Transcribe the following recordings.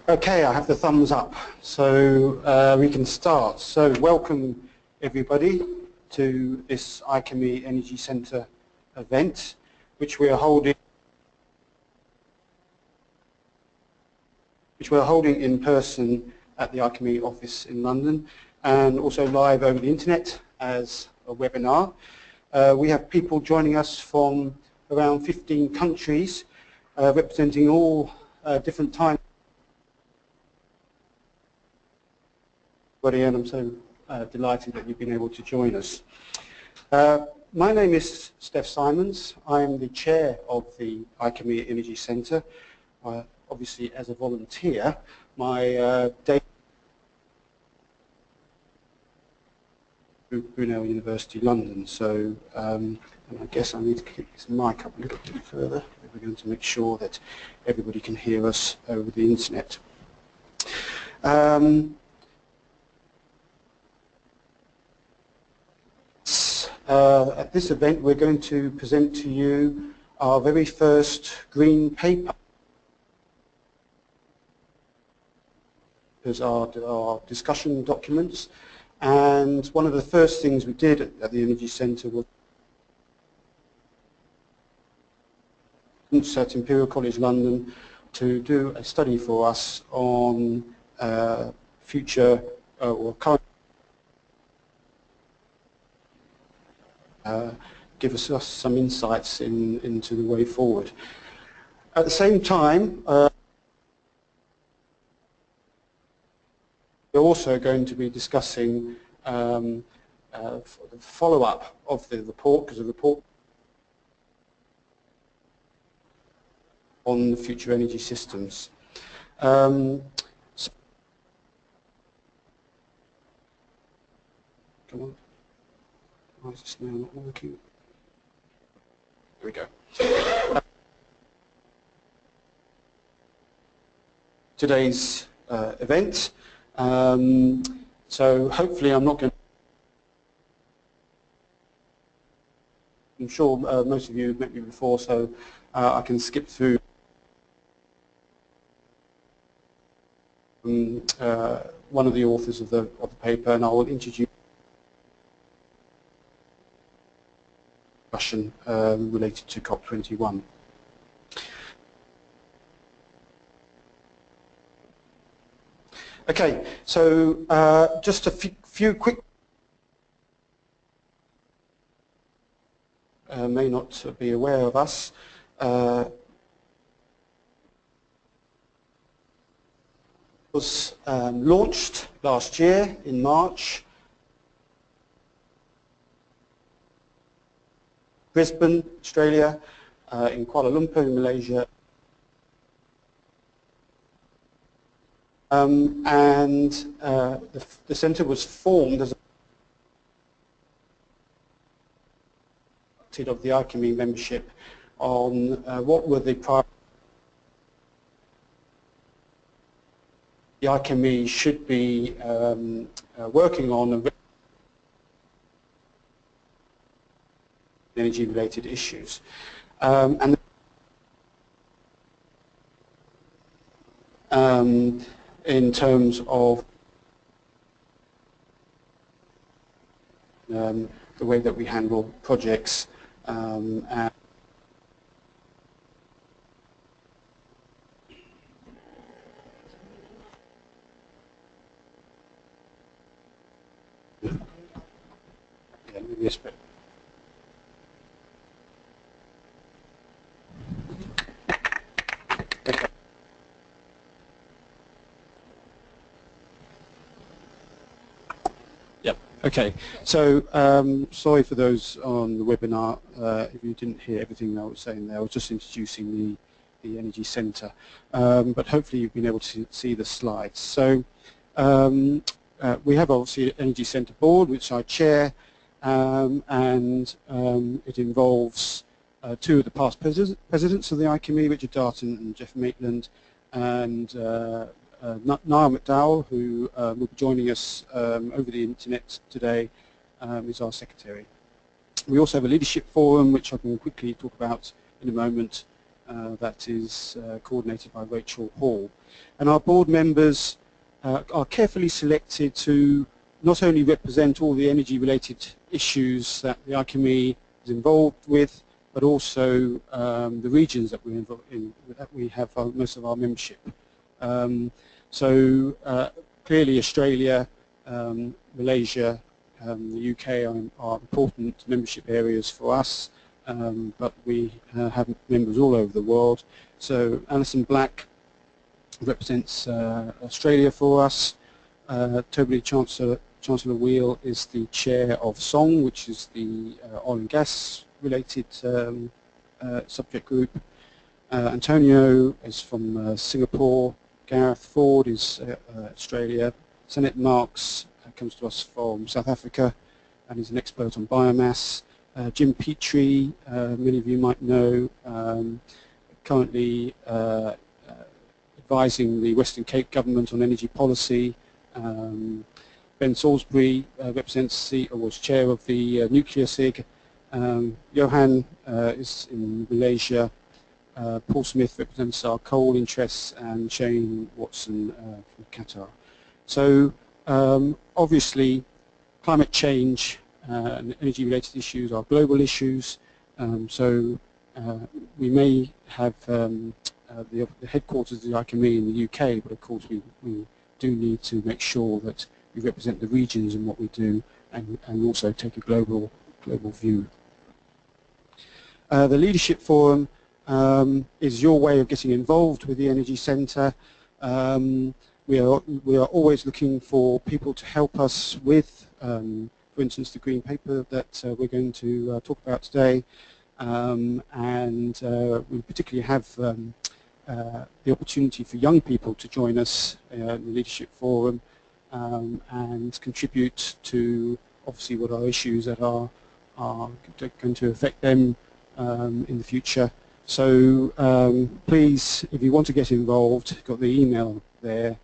Okay, I have the thumbs up, so we can start. So welcome everybody to this IChemE Energy Centre event, which we're holding in person at the IChemE office in London, and also live over the internet as a webinar. We have people joining us from around 15 countries, representing all different time. And I'm so delighted that you've been able to join us. My name is Steph Simons. I'm the chair of the IChemE Energy Centre. Obviously, as a volunteer, my day Brunel University, London. So, and I guess I need to keep this mic up a little bit further. We're going to make sure that everybody can hear us over the internet. At this event, we're going to present to you our very first green paper. There's our discussion documents, and one of the first things we did at the Energy Centre was at Imperial College London to do a study for us on future or current give us some insights into the way forward. At the same time, we're also going to be discussing the follow-up of the report, because the report on the future energy systems. Come on. Why is this now not working? There we go. Today's event. So hopefully I'm not going to... I'm sure most of you have met me before, so I can skip through one of the authors of the paper, and I will introduce discussion related to COP21. Okay, so just a few quick, may not be aware of us. Was launched last year in March. Brisbane, Australia, in Kuala Lumpur, in Malaysia, and the centre was formed as a of the IChemE membership on what were the priorities the IChemE should be working on energy-related issues. And in terms of the way that we handle projects and maybe a bit. Okay, so sorry for those on the webinar if you didn't hear everything I was saying there. I was just introducing the Energy Centre, but hopefully you've been able to see the slides. So we have obviously an Energy Centre board, which I chair, and it involves two of the past presidents of the IChemE, Richard Darton and Jeff Maitland, and Niall McDowell, who will be joining us over the internet today, is our secretary. We also have a leadership forum, which I can quickly talk about in a moment, that is coordinated by Rachel Hall. And our board members are carefully selected to not only represent all the energy-related issues that the IChemE is involved with, but also the regions that we're involved in, that we have most of our membership. Clearly Australia, Malaysia, the UK are important membership areas for us, but we have members all over the world. So Alison Black represents Australia for us. Toby Chancellor Wheel is the chair of CEng, which is the oil and gas related subject group. Antonio is from Singapore. Gareth Ford is Australia. Senet Marks comes to us from South Africa and is an expert on biomass. Jim Petrie, many of you might know, currently advising the Western Cape government on energy policy. Ben Salisbury was chair of the nuclear CEng. Johan is in Malaysia. Paul Smith represents our coal interests, and Shane Watson from Qatar. So obviously climate change and energy-related issues are global issues. We may have the headquarters of the IChemE in the UK, but of course we do need to make sure that we represent the regions in what we do, and also take a global view. The Leadership Forum is your way of getting involved with the Energy Centre. We are always looking for people to help us with, for instance, the green paper that we're going to talk about today, and we particularly have the opportunity for young people to join us in the Leadership Forum and contribute to obviously what are issues that are going to affect them in the future. So please, if you want to get involved, got the email there,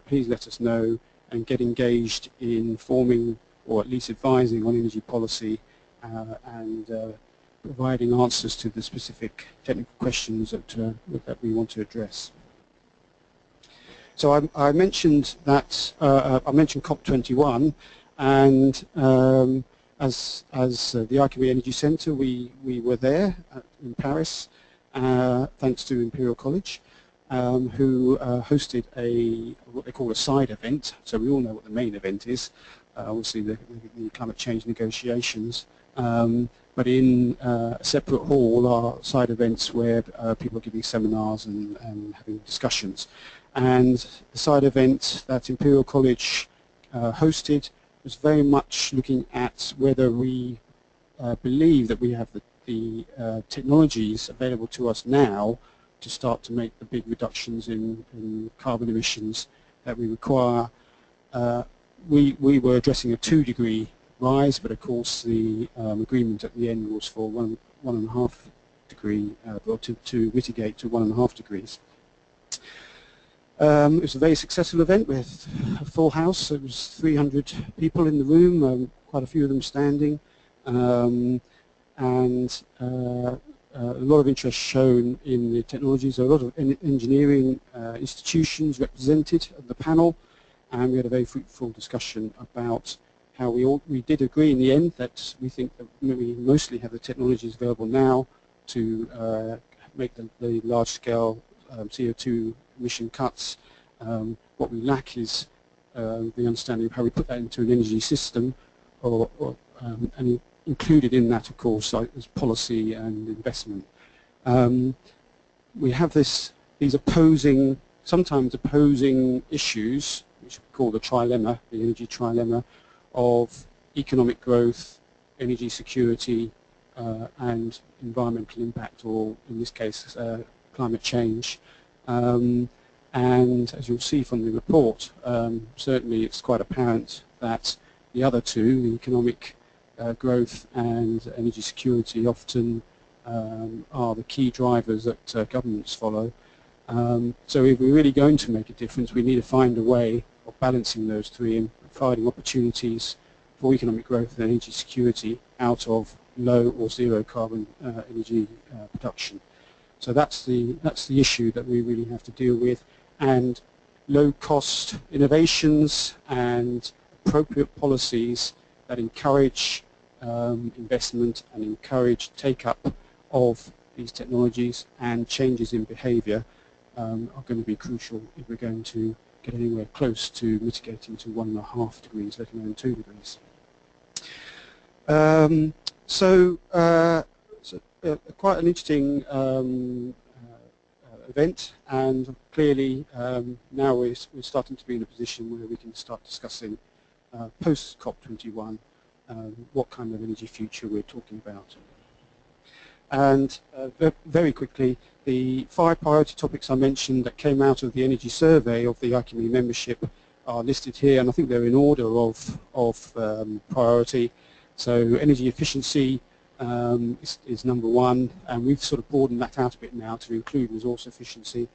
please let us know and get engaged in forming or at least advising on energy policy and providing answers to the specific technical questions that we want to address. So I mentioned that I mentioned COP21, and as the IChemE Energy Centre, we were there in Paris, thanks to Imperial College, who hosted what they call a side event. So we all know what the main event is, obviously the climate change negotiations. But in a separate hall are side events where people are giving seminars and having discussions. And the side event that Imperial College hosted was very much looking at whether we believe that we have the technologies available to us now to start to make the big reductions in carbon emissions that we require. We were addressing a 2-degree rise, but of course the agreement at the end was for 1.5 degree, or to mitigate to 1.5 degrees. It was a very successful event with a full house. It was 300 people in the room, quite a few of them standing, and a lot of interest shown in the technologies. A lot of engineering institutions represented at the panel, and we had a very fruitful discussion about how we did agree in the end that we think that we mostly have the technologies available now to make the large-scale CO2 emission cuts. What we lack is the understanding of how we put that into an energy system, and included in that, of course, is policy and investment. We have these sometimes opposing issues, which we call the trilemma, the energy trilemma, of economic growth, energy security, and environmental impact, or in this case, climate change. And as you'll see from the report, certainly it's quite apparent that the other two, the economic growth and energy security, often are the key drivers that governments follow. So if we're really going to make a difference, we need to find a way of balancing those three and providing opportunities for economic growth and energy security out of low or zero carbon energy production. So that's the issue that we really have to deal with, and low cost innovations and appropriate policies that encourage investment and encourage take-up of these technologies and changes in behaviour are going to be crucial if we're going to get anywhere close to mitigating to 1.5 degrees, let alone 2 degrees. Quite an interesting event, and clearly now we're starting to be in a position where we can start discussing post COP21 what kind of energy future we're talking about. And very quickly, the 5 priority topics I mentioned that came out of the energy survey of the IChemE membership are listed here, and I think they're in order of priority. So energy efficiency is number 1, and we've sort of broadened that out a bit now to include resource efficiency.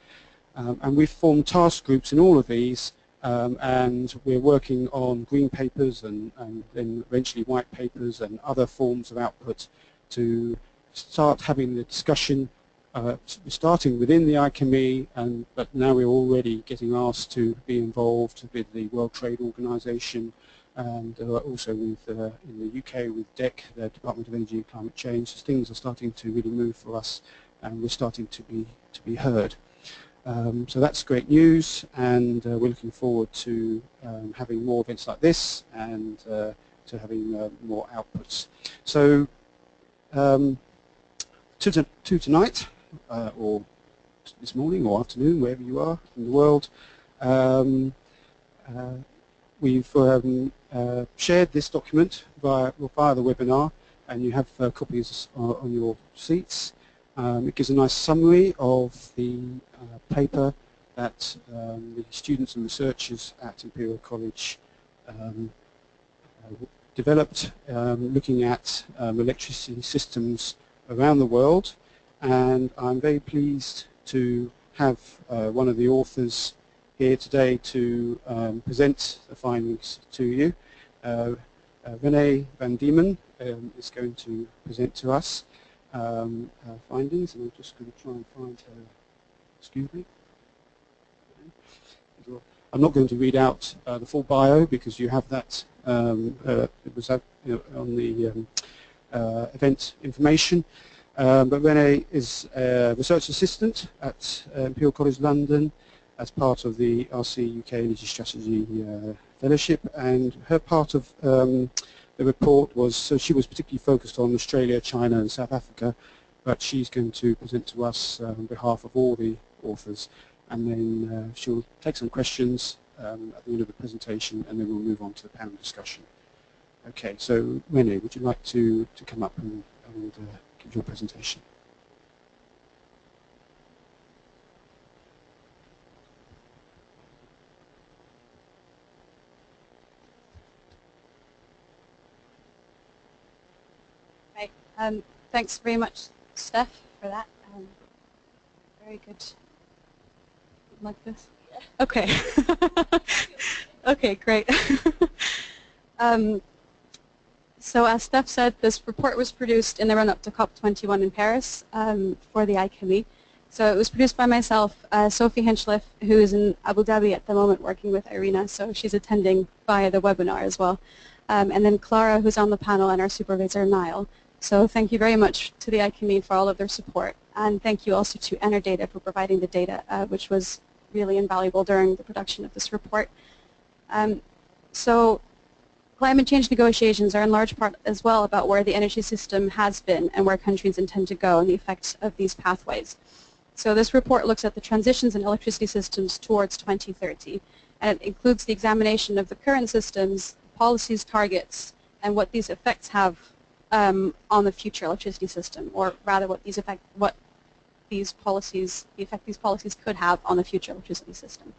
And we've formed task groups in all of these, and we're working on green papers and then eventually white papers and other forms of output to start having the discussion, starting within the IChemE, but now we're already getting asked to be involved with the World Trade Organization, and also with, in the UK with DEC, the Department of Energy and Climate Change. So things are starting to really move for us, and we're starting to be heard. So that's great news, and we're looking forward to having more events like this and to having more outputs. So to tonight, or this morning or afternoon, wherever you are in the world, we've shared this document via the webinar, and you have copies on your seats. It gives a nice summary of the paper that the students and researchers at Imperial College developed, looking at electricity systems around the world, and I'm very pleased to have one of the authors here today to present the findings to you. Renée van Diemen is going to present to us findings, and I'm just going to try and find her. Excuse me. I'm not going to read out the full bio because you have that. It was on the event information. But Renée is a research assistant at Imperial College London as part of the RCUK Energy Strategy Fellowship, and her part of the report was, so she was particularly focused on Australia, China and South Africa, but she's going to present to us on behalf of all the authors, and then she'll take some questions at the end of the presentation, and then we'll move on to the panel discussion. Okay, so Renée, would you like to come up and give your presentation? Right. Thanks very much, Steph, for that. Very good. Like this? Yeah. Okay. Okay, great. So as Steph said, this report was produced in the run-up to COP21 in Paris for the IChemE. So it was produced by myself, Sophie Henschliff, who is in Abu Dhabi at the moment working with Irina, so she's attending via the webinar as well. And then Clara, who's on the panel, and our supervisor, Niall. So thank you very much to the IChemE for all of their support, and thank you also to Enerdata for providing the data, which was really invaluable during the production of this report. So climate change negotiations are in large part as well about where the energy system has been and where countries intend to go and the effects of these pathways. So this report looks at the transitions in electricity systems towards 2030, and it includes the examination of the current systems, policies, targets, and what these effects have on the future electricity system, or rather what the effect these policies could have on the future electricity system.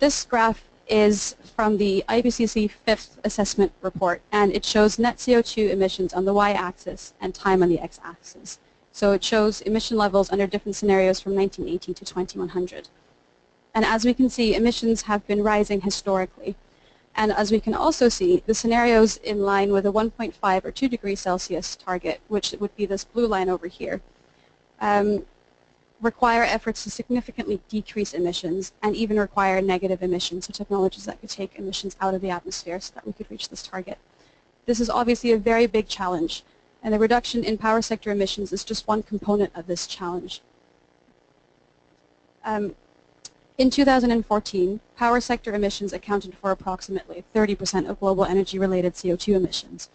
This graph is from the IPCC 5th assessment report, and it shows net CO2 emissions on the y-axis and time on the x-axis. So it shows emission levels under different scenarios from 1980 to 2100. And as we can see, emissions have been rising historically. And as we can also see, the scenarios in line with a 1.5 or 2 degrees Celsius target, which would be this blue line over here, require efforts to significantly decrease emissions and even require negative emissions, so technologies that could take emissions out of the atmosphere so that we could reach this target. This is obviously a very big challenge, and the reduction in power sector emissions is just one component of this challenge. In 2014, power sector emissions accounted for approximately 30% of global energy-related CO2 emissions.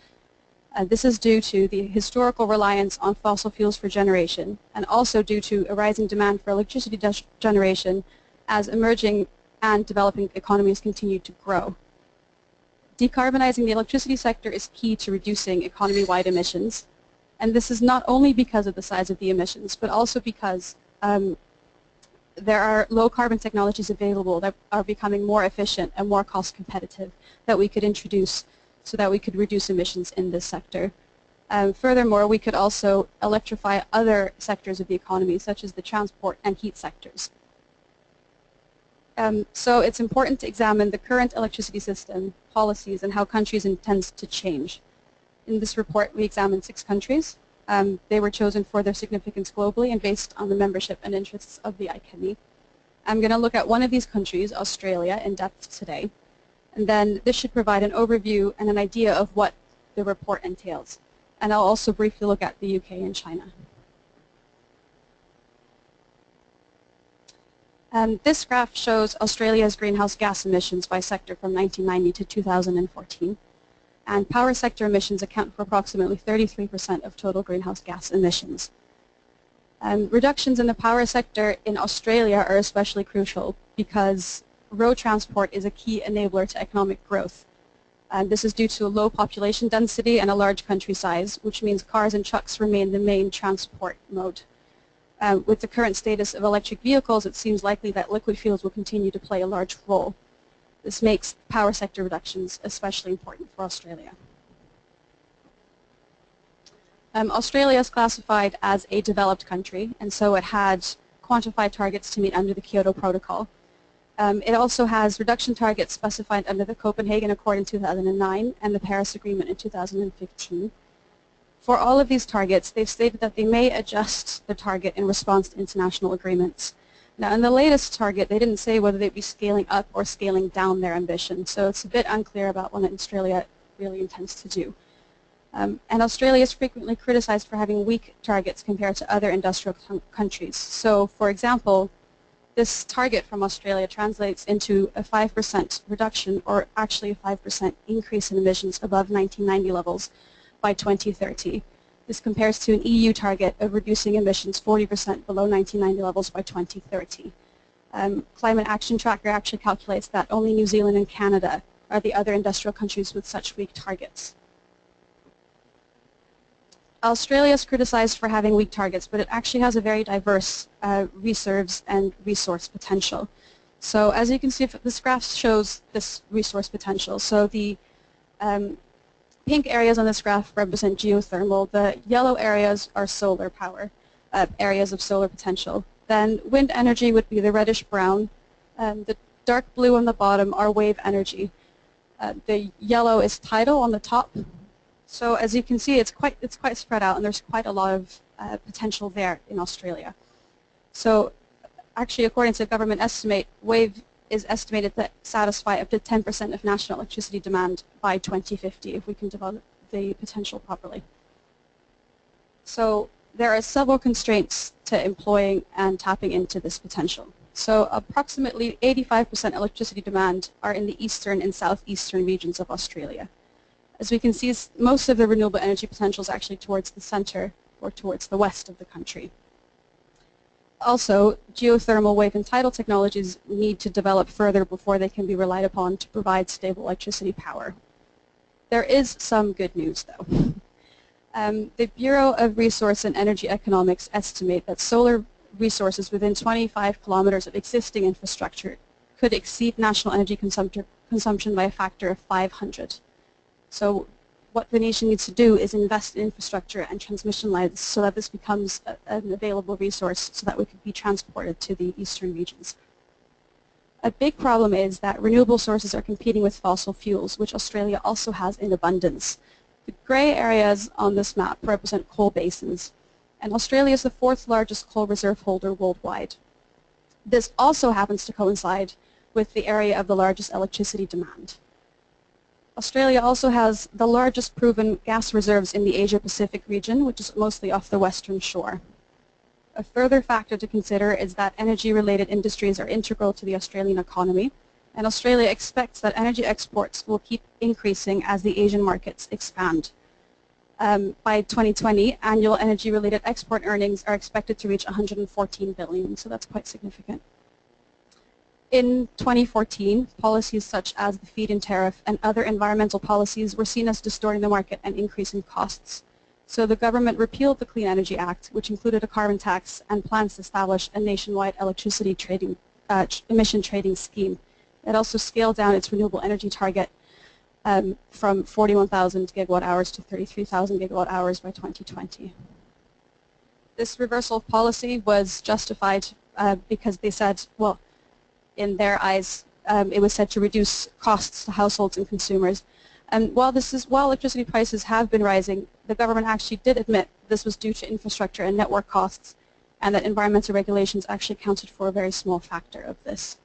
This is due to the historical reliance on fossil fuels for generation, and also due to a rising demand for electricity generation as emerging and developing economies continue to grow. Decarbonizing the electricity sector is key to reducing economy-wide emissions, and this is not only because of the size of the emissions, but also because there are low-carbon technologies available that are becoming more efficient and more cost-competitive that we could introduce so that we could reduce emissions in this sector. Furthermore, we could also electrify other sectors of the economy, such as the transport and heat sectors. So it's important to examine the current electricity system, policies, and how countries intend to change. In this report, we examined 6 countries. They were chosen for their significance globally and based on the membership and interests of the IChemE. I'm going to look at one of these countries, Australia, in depth today. And then this should provide an overview and an idea of what the report entails. And I'll also briefly look at the UK and China. This graph shows Australia's greenhouse gas emissions by sector from 1990 to 2014. And power sector emissions account for approximately 33% of total greenhouse gas emissions. Reductions in the power sector in Australia are especially crucial because road transport is a key enabler to economic growth. This is due to a low population density and a large country size, which means cars and trucks remain the main transport mode. With the current status of electric vehicles, it seems likely that liquid fuels will continue to play a large role. This makes power sector reductions especially important for Australia. Australia is classified as a developed country, and so it had quantified targets to meet under the Kyoto Protocol. It also has reduction targets specified under the Copenhagen Accord in 2009 and the Paris Agreement in 2015. For all of these targets, they've stated that they may adjust the target in response to international agreements. Now, in the latest target, they didn't say whether they'd be scaling up or scaling down their ambition, so it's a bit unclear about what Australia really intends to do. And Australia is frequently criticized for having weak targets compared to other industrial countries. So, for example, this target from Australia translates into a 5% reduction, or actually a 5% increase in emissions above 1990 levels by 2030. This compares to an EU target of reducing emissions 40% below 1990 levels by 2030. Climate Action Tracker actually calculates that only New Zealand and Canada are the other industrial countries with such weak targets. Australia is criticized for having weak targets, but it actually has a very diverse reserves and resource potential. So as you can see, this graph shows this resource potential. So the pink areas on this graph represent geothermal. The yellow areas are solar power, areas of solar potential. Then wind energy would be the reddish brown. The dark blue on the bottom are wave energy. The yellow is tidal on the top. So as you can see, it's quite spread out, and there's quite a lot of potential there in Australia. So actually, according to a government estimate, wave is estimated to satisfy up to 10% of national electricity demand by 2050 if we can develop the potential properly. So there are several constraints to employing and tapping into this potential. So approximately 85% electricity demand are in the eastern and southeastern regions of Australia. As we can see, most of the renewable energy potential is actually towards the center or towards the west of the country. Also, geothermal, wave, and tidal technologies need to develop further before they can be relied upon to provide stable electricity power. There is some good news, though. The Bureau of Resource and Energy Economics estimate that solar resources within 25 kilometers of existing infrastructure could exceed national energy consumption by a factor of 500. So what the nation needs to do is invest in infrastructure and transmission lines so that this becomes an available resource so that we could be transported to the eastern regions. A big problem is that renewable sources are competing with fossil fuels, which Australia also has in abundance. The grey areas on this map represent coal basins, and Australia is the 4th largest coal reserve holder worldwide. This also happens to coincide with the area of the largest electricity demand. Australia also has the largest proven gas reserves in the Asia-Pacific region, which is mostly off the western shore. A further factor to consider is that energy-related industries are integral to the Australian economy, and Australia expects that energy exports will keep increasing as the Asian markets expand. By 2020, annual energy-related export earnings are expected to reach 114 billion, so that's quite significant. In 2014, policies such as the feed-in tariff and other environmental policies were seen as distorting the market and increasing costs. So the government repealed the Clean Energy Act, which included a carbon tax and plans to establish a nationwide electricity trading, emission trading scheme. It also scaled down its renewable energy target from 41,000 gigawatt hours to 33,000 gigawatt hours by 2020. This reversal of policy was justified because they said, well, in their eyes, it was said to reduce costs to households and consumers. And while electricity prices have been rising, the government actually did admit this was due to infrastructure and network costs, and that environmental regulations actually accounted for a very small factor of this.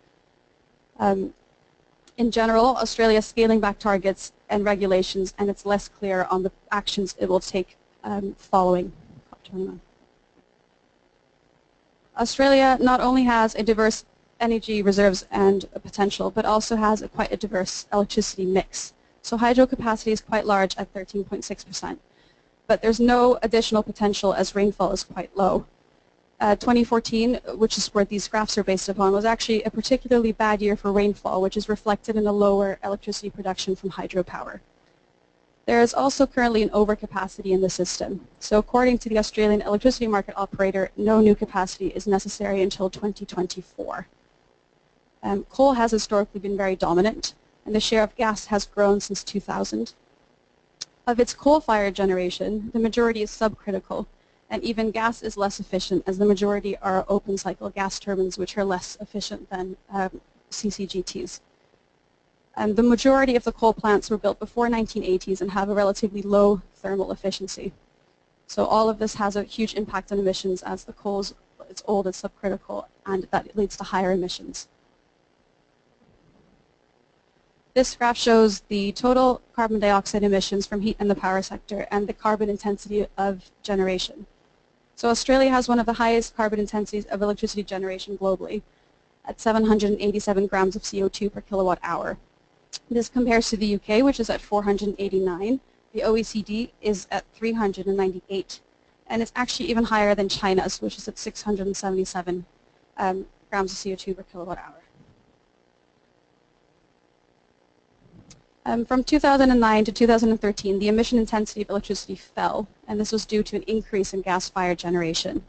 In general, Australia is scaling back targets and regulations, and it's less clear on the actions it will take following COP21. Australia not only has a diverse energy reserves and potential, but also has quite a diverse electricity mix. So hydro capacity is quite large at 13.6%, but there's no additional potential as rainfall is quite low. 2014, which is where these graphs are based upon, was actually a particularly bad year for rainfall, which is reflected in a lower electricity production from hydropower. There is also currently an overcapacity in the system. So according to the Australian electricity market operator, no new capacity is necessary until 2024. Coal has historically been very dominant, and the share of gas has grown since 2000. Of its coal-fired generation, the majority is subcritical, and even gas is less efficient, as the majority are open-cycle gas turbines, which are less efficient than CCGTs. And the majority of the coal plants were built before 1980s and have a relatively low thermal efficiency. So all of this has a huge impact on emissions, as the coal is old and subcritical, and that leads to higher emissions. This graph shows the total carbon dioxide emissions from heat in the power sector and the carbon intensity of generation. So Australia has one of the highest carbon intensities of electricity generation globally, at 787 grams of CO2 per kilowatt hour. This compares to the UK, which is at 489. The OECD is at 398. And it's actually even higher than China's, which is at 677 grams of CO2 per kilowatt hour. From 2009 to 2013, the emission intensity of electricity fell, and this was due to an increase in gas-fired generation.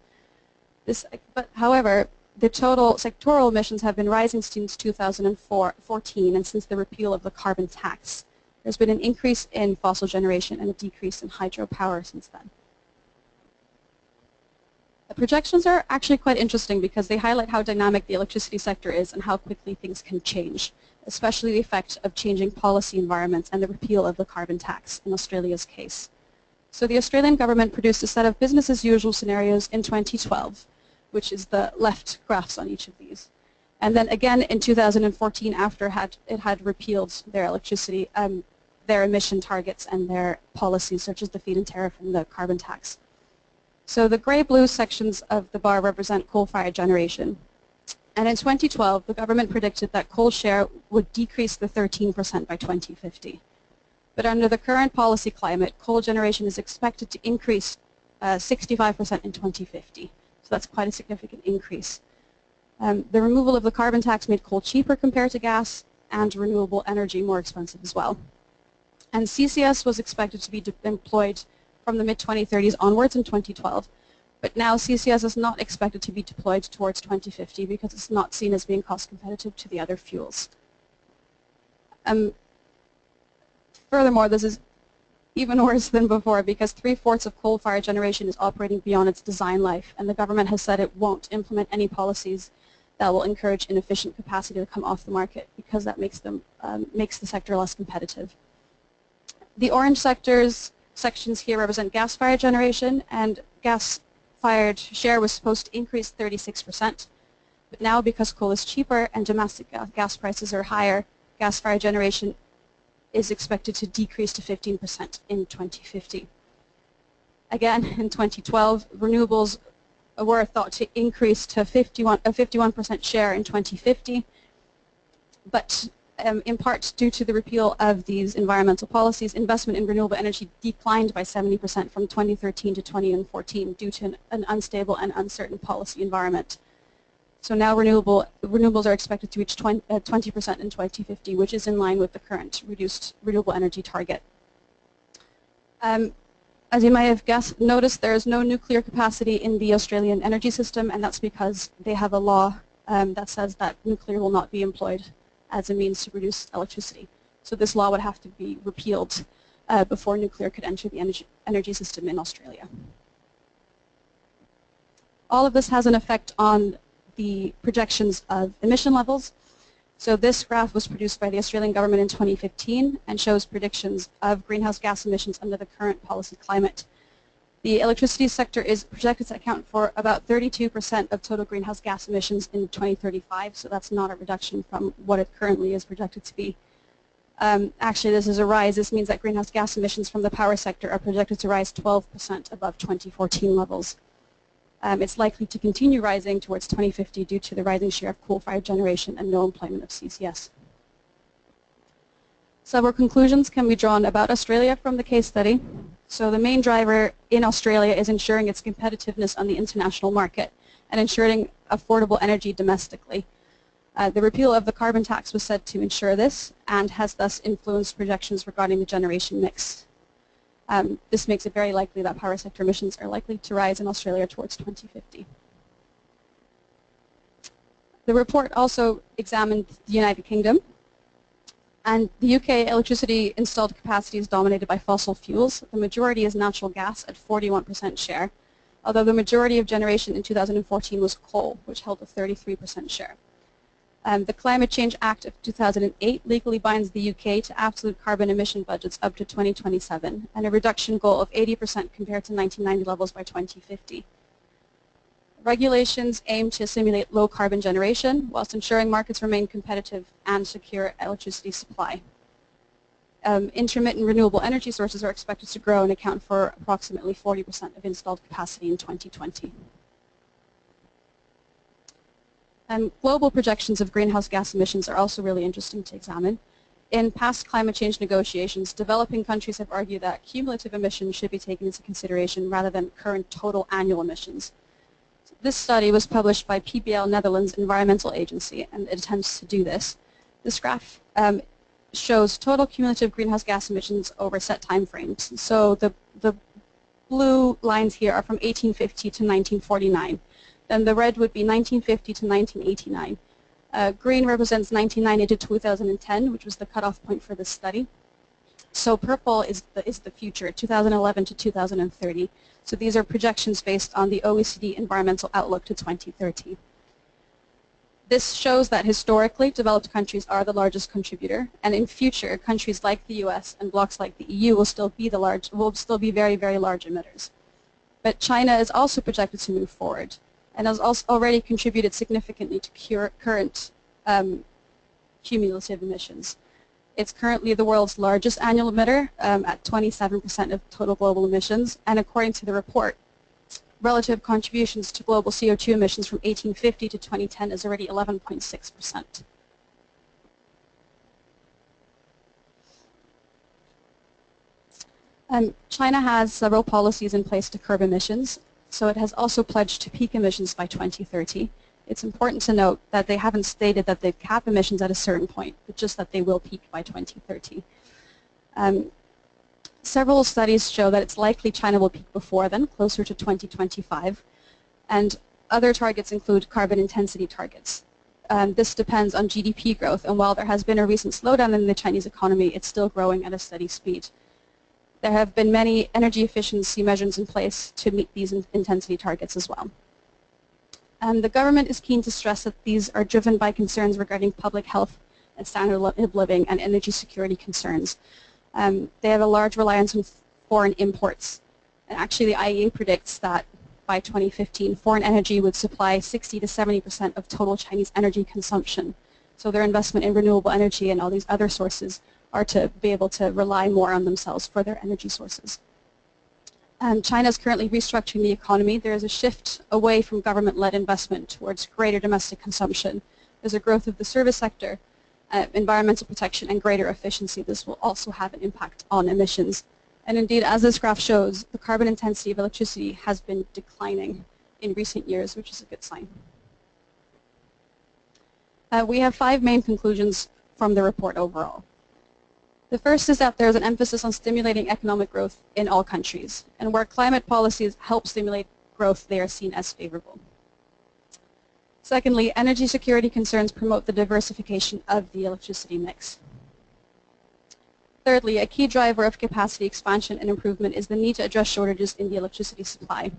However, the total sectoral emissions have been rising since 2014 and since the repeal of the carbon tax. There's been an increase in fossil generation and a decrease in hydropower since then. The projections are actually quite interesting because they highlight how dynamic the electricity sector is and how quickly things can change, especially the effect of changing policy environments and the repeal of the carbon tax in Australia's case. So the Australian government produced a set of business as usual scenarios in 2012, which is the left graphs on each of these. And then again in 2014, after it had repealed their electricity, their emission targets and their policies, such as the feed-in tariff and the carbon tax. So the grey-blue sections of the bar represent coal-fired generation. And in 2012, the government predicted that coal share would decrease to 13% by 2050. But under the current policy climate, coal generation is expected to increase 65% in 2050. So that's quite a significant increase. The removal of the carbon tax made coal cheaper compared to gas, and renewable energy more expensive as well. And CCS was expected to be employed from the mid-2030s onwards in 2012. But now CCS is not expected to be deployed towards 2050 because it's not seen as being cost competitive to the other fuels. Furthermore, this is even worse than before because 3/4 of coal-fired generation is operating beyond its design life, and the government has said it won't implement any policies that will encourage inefficient capacity to come off the market because that makes the sector less competitive. The orange sections here represent gas-fired generation, and gas-fired share was supposed to increase 36%. But now, because coal is cheaper and domestic gas prices are higher, gas-fired generation is expected to decrease to 15% in 2050. Again, in 2012, renewables were thought to increase to a 51% share in 2050, but in part due to the repeal of these environmental policies, investment in renewable energy declined by 70% from 2013 to 2014 due to an unstable and uncertain policy environment. So now renewables are expected to reach 20% in 2050, which is in line with the current reduced renewable energy target. As you might have noticed, there is no nuclear capacity in the Australian energy system, and that's because they have a law that says that nuclear will not be employed as a means to produce electricity. So this law would have to be repealed before nuclear could enter the energy system in Australia. All of this has an effect on the projections of emission levels. So this graph was produced by the Australian government in 2015 and shows predictions of greenhouse gas emissions under the current policy climate. The electricity sector is projected to account for about 32% of total greenhouse gas emissions in 2035, so that's not a reduction from what it currently is projected to be. Actually, this is a rise. This means that greenhouse gas emissions from the power sector are projected to rise 12% above 2014 levels. It's likely to continue rising towards 2050 due to the rising share of coal-fired generation and no employment of CCS. Several conclusions can be drawn about Australia from the case study. So the main driver in Australia is ensuring its competitiveness on the international market and ensuring affordable energy domestically. The repeal of the carbon tax was said to ensure this and has thus influenced projections regarding the generation mix. This makes it very likely that power sector emissions are likely to rise in Australia towards 2050. The report also examined the United Kingdom, and the UK electricity installed capacity is dominated by fossil fuels. The majority is natural gas at 41% share, although the majority of generation in 2014 was coal, which held a 33% share. The Climate Change Act of 2008 legally binds the UK to absolute carbon emission budgets up to 2027 and a reduction goal of 80% compared to 1990 levels by 2050. Regulations aim to simulate low carbon generation whilst ensuring markets remain competitive and secure electricity supply. Intermittent renewable energy sources are expected to grow and account for approximately 40% of installed capacity in 2020. Global projections of greenhouse gas emissions are also really interesting to examine. In past climate change negotiations, developing countries have argued that cumulative emissions should be taken into consideration rather than current total annual emissions. This study was published by PBL Netherlands Environmental Agency, and it attempts to do this. This graph shows total cumulative greenhouse gas emissions over set time frames. So the blue lines here are from 1850 to 1949. Then the red would be 1950 to 1989. Green represents 1990 to 2010, which was the cutoff point for this study. So purple is the future, 2011 to 2030. So these are projections based on the OECD Environmental Outlook to 2030. This shows that historically developed countries are the largest contributor, and in future countries like the US and blocs like the EU will still be very, very large emitters. But China is also projected to move forward and has also already contributed significantly to current cumulative emissions. It's currently the world's largest annual emitter at 27% of total global emissions, and according to the report, relative contributions to global CO2 emissions from 1850 to 2010 is already 11.6%. China has several policies in place to curb emissions, so it has also pledged to peak emissions by 2030. It's important to note that they haven't stated that they cap emissions at a certain point, but just that they will peak by 2030. Several studies show that it's likely China will peak before then, closer to 2025, and other targets include carbon intensity targets. This depends on GDP growth, and while there has been a recent slowdown in the Chinese economy, it's still growing at a steady speed. There have been many energy efficiency measures in place to meet these intensity targets as well. And the government is keen to stress that these are driven by concerns regarding public health and standard of living and energy security concerns. They have a large reliance on foreign imports. And actually the IEA predicts that by 2015, foreign energy would supply 60 to 70% of total Chinese energy consumption. So their investment in renewable energy and all these other sources are to be able to rely more on themselves for their energy sources. China is currently restructuring the economy. There is a shift away from government-led investment towards greater domestic consumption. There's a growth of the service sector, environmental protection, and greater efficiency. This will also have an impact on emissions. And indeed, as this graph shows, the carbon intensity of electricity has been declining in recent years, which is a good sign. We have 5 main conclusions from the report overall. The first is that there is an emphasis on stimulating economic growth in all countries, and where climate policies help stimulate growth, they are seen as favorable. Secondly, energy security concerns promote the diversification of the electricity mix. Thirdly, a key driver of capacity expansion and improvement is the need to address shortages in the electricity supply.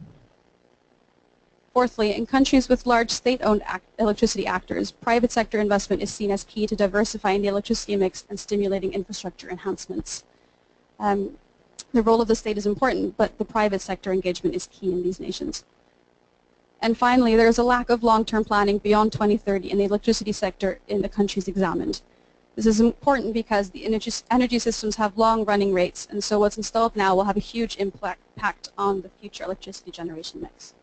Fourthly, in countries with large state-owned electricity actors, private sector investment is seen as key to diversifying the electricity mix and stimulating infrastructure enhancements. The role of the state is important, but the private sector engagement is key in these nations. And finally, there is a lack of long-term planning beyond 2030 in the electricity sector in the countries examined. This is important because the energy systems have long running rates, and so what's installed now will have a huge impact on the future electricity generation mix.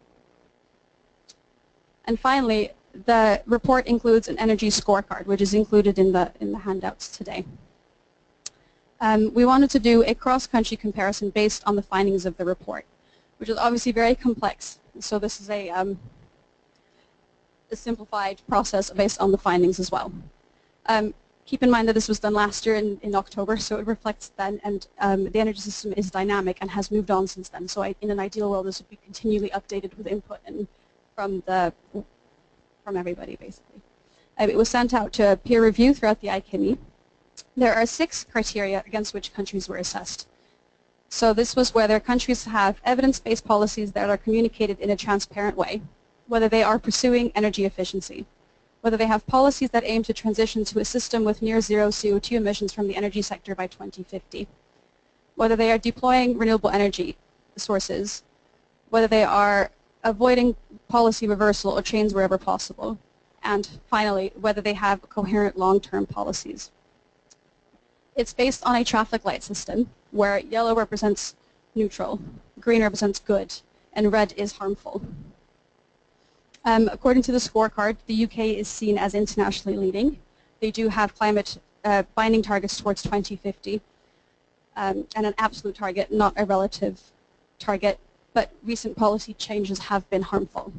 And finally, the report includes an energy scorecard, which is included in the handouts today. We wanted to do a cross-country comparison based on the findings of the report, which is obviously very complex. So this is a simplified process based on the findings as well. Keep in mind that this was done last year in October, so it reflects then, and the energy system is dynamic and has moved on since then. So in an ideal world, this would be continually updated with input and from everybody, basically. It was sent out to peer review throughout the IChemE. There are 6 criteria against which countries were assessed. So this was whether countries have evidence-based policies that are communicated in a transparent way, whether they are pursuing energy efficiency, whether they have policies that aim to transition to a system with near-zero CO2 emissions from the energy sector by 2050, whether they are deploying renewable energy sources, whether they are avoiding policy reversal or change wherever possible, and finally, whether they have coherent long-term policies. It's based on a traffic light system where yellow represents neutral, green represents good, and red is harmful. According to the scorecard, the UK is seen as internationally leading. They do have climate binding targets towards 2050 and an absolute target, not a relative target, but recent policy changes have been harmful.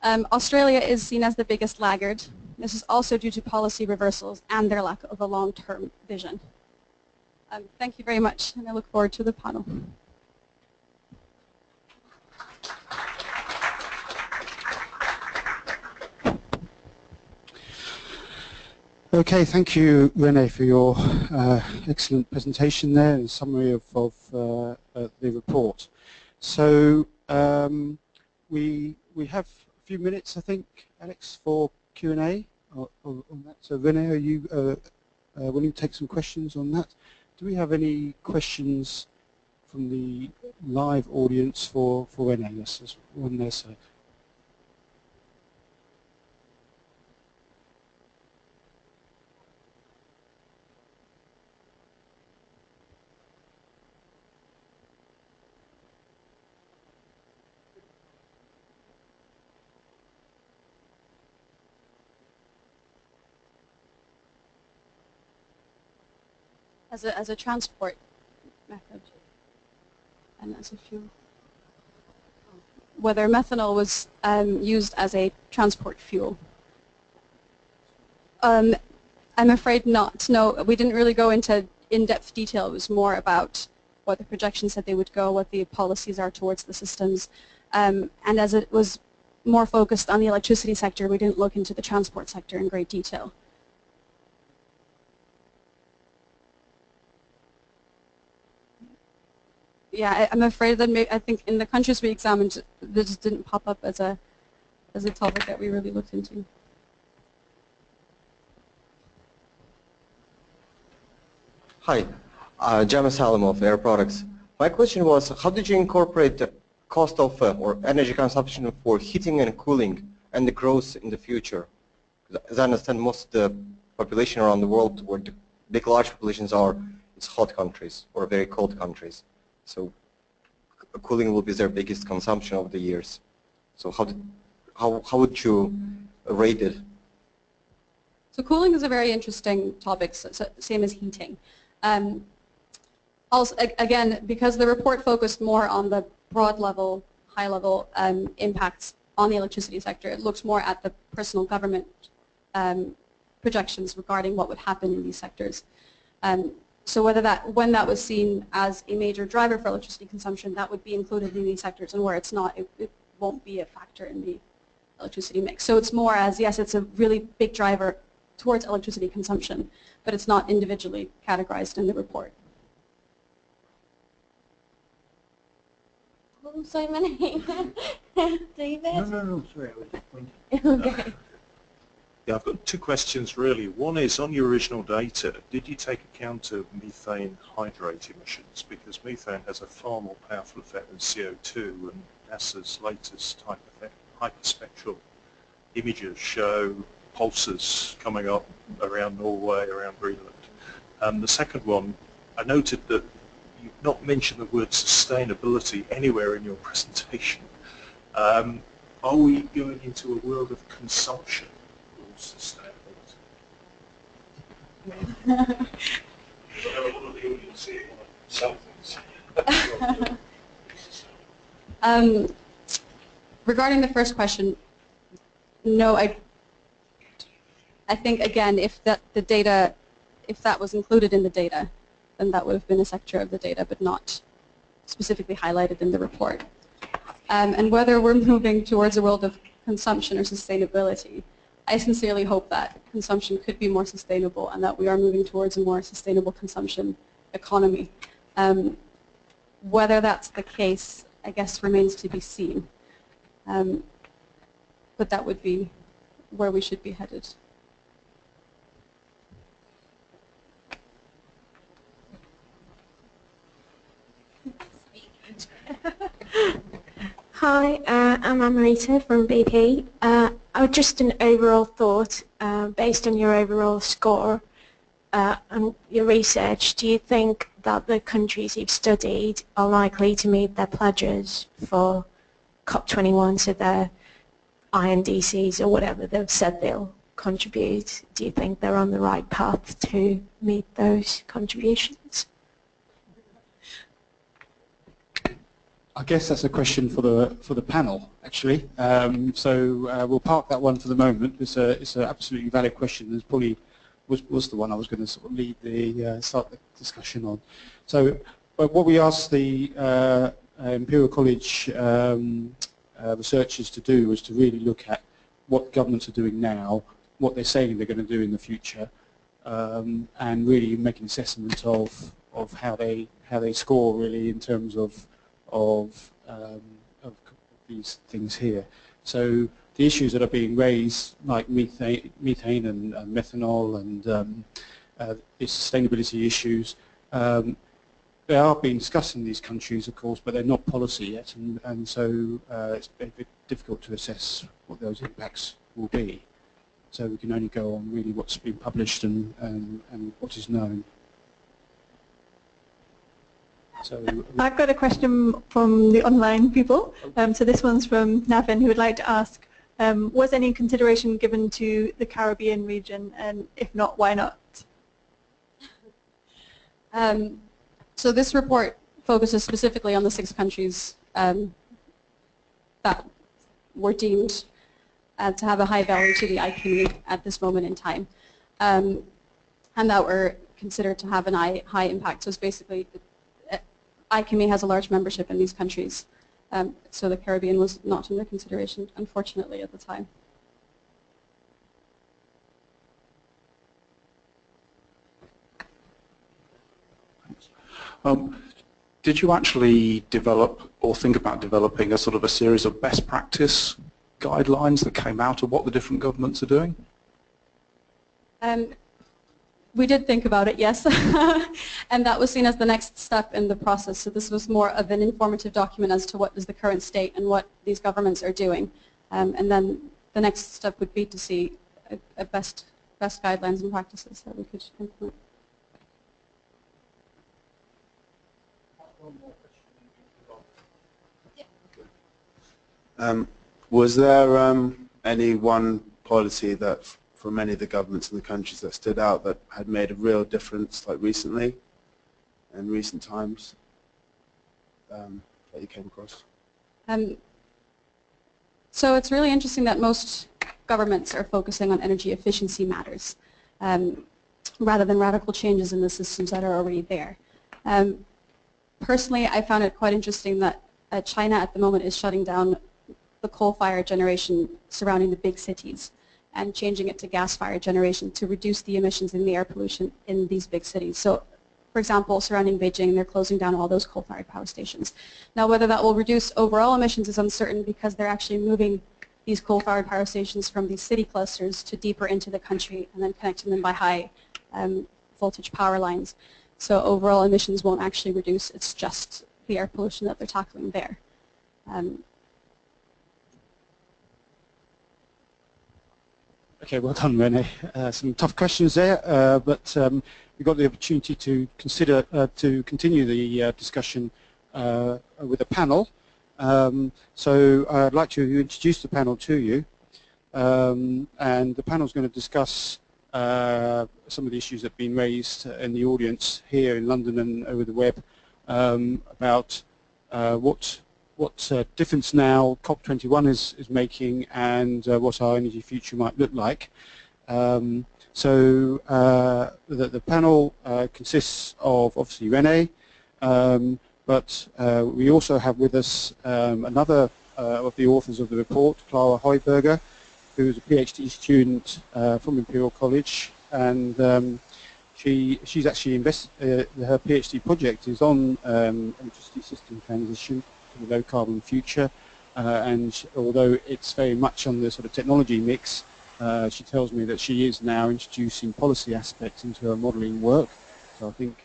Australia is seen as the biggest laggard. This is also due to policy reversals and their lack of a long-term vision. Thank you very much, and I look forward to the panel. Okay, thank you, Renee, for your excellent presentation there and summary of the report. So we have a few minutes, I think, Alex, for Q&A on that. So Renee, are you willing to take some questions on that? Do we have any questions from the live audience for Renee? Yes, there's one there, sir. As a transport method and as a fuel. Whether methanol was used as a transport fuel. I'm afraid not. No, we didn't really go into in-depth detail. It was more about what the projections said they would go, what the policies are towards the systems. And as it was more focused on the electricity sector, we didn't look into the transport sector in great detail. Yeah, I'm afraid that I think in the countries we examined, this didn't pop up as a topic that we really looked into. Hi, James Salam of Air Products. My question was, how did you incorporate the cost of or energy consumption for heating and cooling and the growth in the future? As I understand, most of the population around the world where the big large populations are, it's hot countries or very cold countries. So cooling will be their biggest consumption of the years. So how would you rate it? So cooling is a very interesting topic, same as heating. Also, again, because the report focused more on the broad level, high level impacts on the electricity sector, it looks more at the personal government projections regarding what would happen in these sectors. So when that was seen as a major driver for electricity consumption, that would be included in these sectors, and where it's not, it won't be a factor in the electricity mix. So it's more as, yes, it's a really big driver towards electricity consumption, but it's not individually categorized in the report. Oh, so many. David? No, sorry, I was pointing. Okay. Yeah, I've got two questions really. One is, on your original data, did you take account of methane hydrate emissions? Because methane has a far more powerful effect than CO2, and NASA's latest hyperspectral images show pulsars coming up around Norway, around Greenland. And the second one, I noted that you've not mentioned the word sustainability anywhere in your presentation. Are we going into a world of consumption or sustainability? I know a lot of the audience here want to sell things. Regarding the first question, no, I think, again, if that was included in the data, then that would have been a sector of the data, but not specifically highlighted in the report. And whether we're moving towards a world of consumption or sustainability, I sincerely hope that consumption could be more sustainable and that we are moving towards a more sustainable consumption economy. Whether that's the case, I guess, remains to be seen. But that would be where we should be headed. Hi, I'm Amarita from BP. Just an overall thought, based on your overall score and your research, do you think that the countries you've studied are likely to meet their pledges for COP21, so their INDCs or whatever they've said they'll contribute? Do you think they're on the right path to meet those contributions? I guess that's a question for the panel, actually. We'll park that one for the moment. It's an absolutely valid question. It probably was the one I was going to sort of lead start the discussion on. So, but what we asked the Imperial College researchers to do was to really look at what governments are doing now, what they're saying they're going to do in the future, and really make an assessment of how they score really in terms of these things here. So the issues that are being raised, like methane and methanol and its sustainability issues, they are being discussed in these countries, of course, but they're not policy yet, and so it's a bit difficult to assess what those impacts will be. So we can only go on really what's been published and what is known. So I've got a question from the online people. So this one's from Navin, who would like to ask, was any consideration given to the Caribbean region, and if not, why not? So this report focuses specifically on the 6 countries that were deemed to have a high value to the IChemE at this moment in time, and that were considered to have an high impact. So it's basically IChemE has a large membership in these countries, so the Caribbean was not under consideration, unfortunately, at the time. did you actually develop or think about developing a sort of a series of best practice guidelines that came out of what the different governments are doing? We did think about it, yes, and that was seen as the next step in the process. So this was more of an informative document as to what is the current state and what these governments are doing. And then the next step would be to see a best guidelines and practices that we could implement. Was there any one policy that from any of the governments in the countries that stood out that had made a real difference, like recently, in recent times, that you came across? So it's really interesting that most governments are focusing on energy efficiency matters rather than radical changes in the systems that are already there. Personally, I found it quite interesting that China at the moment is shutting down the coal-fired generation surrounding the big cities and changing it to gas-fired generation to reduce the emissions in the air pollution in these big cities. So, for example, surrounding Beijing, they're closing down all those coal-fired power stations. Now, whether that will reduce overall emissions is uncertain because they're actually moving these coal-fired power stations from these city clusters to deeper into the country and then connecting them by high voltage power lines. So overall emissions won't actually reduce, it's just the air pollution that they're tackling there. Okay, well done, Renee. Some tough questions there, but we got the opportunity to consider to continue the discussion with a panel. So I'd like to introduce the panel to you, and the panel is going to discuss some of the issues that have been raised in the audience here in London and over the web about what difference now COP21 is making and what our energy future might look like. So the panel consists of obviously Renee, but we also have with us another of the authors of the report, Clara Heuberger, who is a PhD student from Imperial College, and she's actually her PhD project is on electricity system transition to the low carbon future, and although it's very much on the sort of technology mix, she tells me that she is now introducing policy aspects into her modelling work. So I think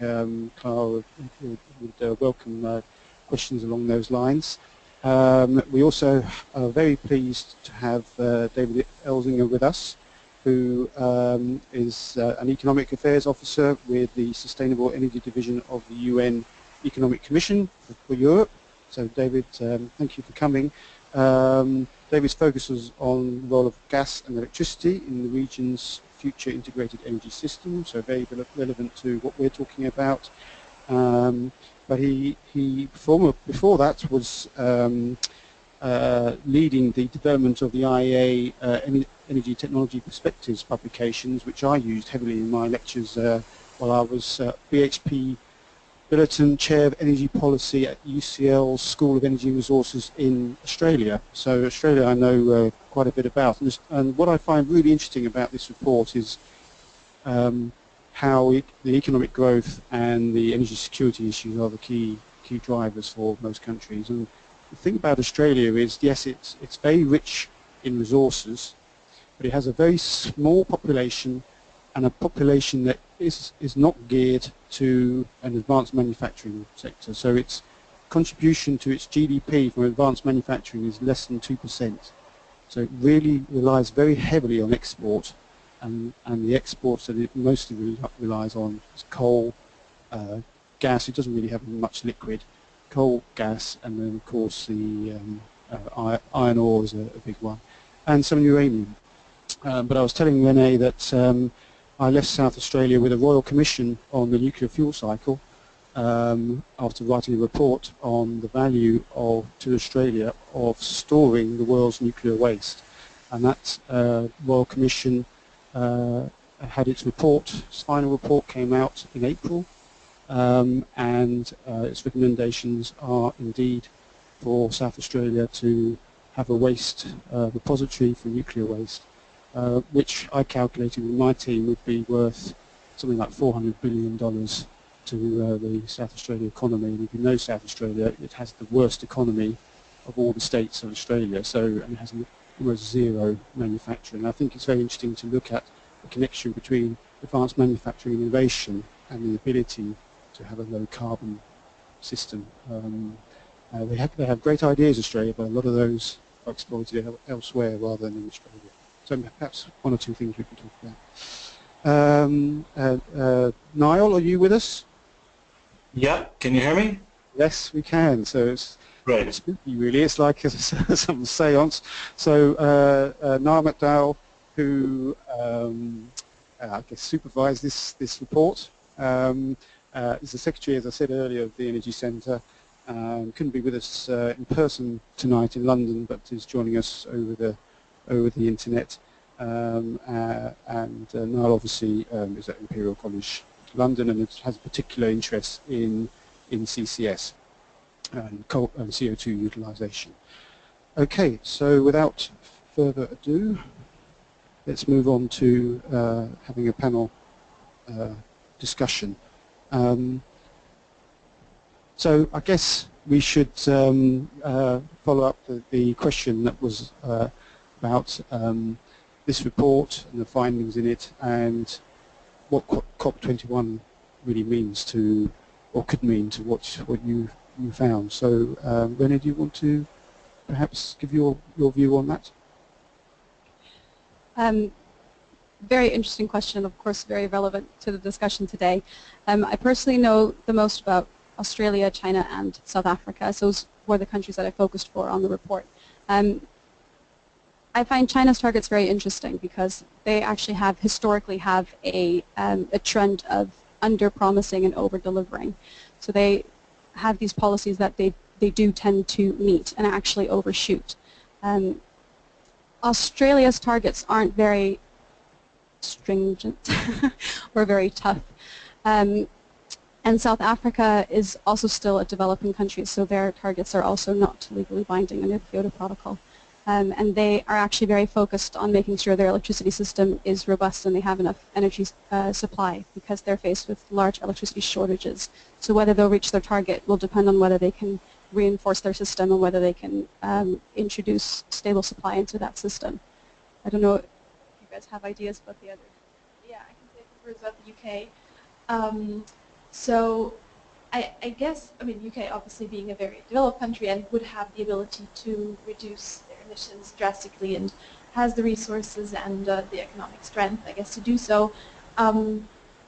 Clara would welcome questions along those lines. We also are very pleased to have David Elzinga with us, who is an Economic Affairs Officer with the Sustainable Energy Division of the UN Economic Commission for Europe. So David, thank you for coming. David's focus was on the role of gas and electricity in the region's future integrated energy system, so very relevant to what we're talking about. But he before that was leading the development of the IEA Energy Technology Perspectives publications, which I used heavily in my lectures while I was BHP Billiton Chair of Energy Policy at UCL School of Energy Resources in Australia. So Australia I know quite a bit about. And what I find really interesting about this report is how the economic growth and the energy security issues are the key drivers for most countries. And the thing about Australia is, yes, it's very rich in resources, but it has a very small population, and a population that is not geared to an advanced manufacturing sector. So its contribution to its GDP from advanced manufacturing is less than 2%. So it really relies very heavily on export, and the exports that it mostly relies on is coal, gas. It doesn't really have much liquid. Coal, gas, and then of course the iron ore is a big one, and some uranium. But I was telling Renee that I left South Australia with a Royal Commission on the nuclear fuel cycle after writing a report on the value to Australia of storing the world's nuclear waste. And that Royal Commission had its final report came out in April, and its recommendations are indeed for South Australia to have a waste repository for nuclear waste, which I calculated with my team would be worth something like $400 billion to the South Australia economy. And if you know South Australia, it has the worst economy of all the states of Australia, so and it has almost zero manufacturing. I think it's very interesting to look at the connection between advanced manufacturing and innovation and the ability to have a low carbon system. They have great ideas, Australia, but a lot of those are exploited elsewhere rather than in Australia. So perhaps one or two things we can talk about. Niall, are you with us? Yeah, can you hear me? Yes, we can. So it's Great. spooky, really. It's like some seance. So Niall McDowell, who I guess supervised this report, is the secretary, as I said earlier, of the Energy Centre. Couldn't be with us in person tonight in London, but is joining us over the internet. And Niall obviously is at Imperial College London and has a particular interest in CCS and CO2 utilisation. Okay, so without further ado, let's move on to having a panel discussion. So I guess we should follow up the question that was about this report and the findings in it and what COP21 really means to, or could mean to what you found. So Renee, do you want to perhaps give your view on that? Very interesting question, of course very relevant to the discussion today. I personally know the most about Australia, China and South Africa, so those were the countries that I focused for on the report. I find China's targets very interesting because they actually historically have a trend of under-promising and over-delivering. So they have these policies that they do tend to meet and actually overshoot. Australia's targets aren't very stringent or very tough. And South Africa is also still a developing country, so their targets are also not legally binding under the Kyoto Protocol. And they are actually very focused on making sure their electricity system is robust and they have enough energy supply because they're faced with large electricity shortages. So whether they'll reach their target will depend on whether they can reinforce their system and whether they can introduce stable supply into that system. I don't know if you guys have ideas about the other. Yeah, I can say a few words about the UK. So I guess, I mean, UK obviously being a very developed country and would have the ability to reduce their emissions drastically and has the resources and the economic strength, I guess, to do so,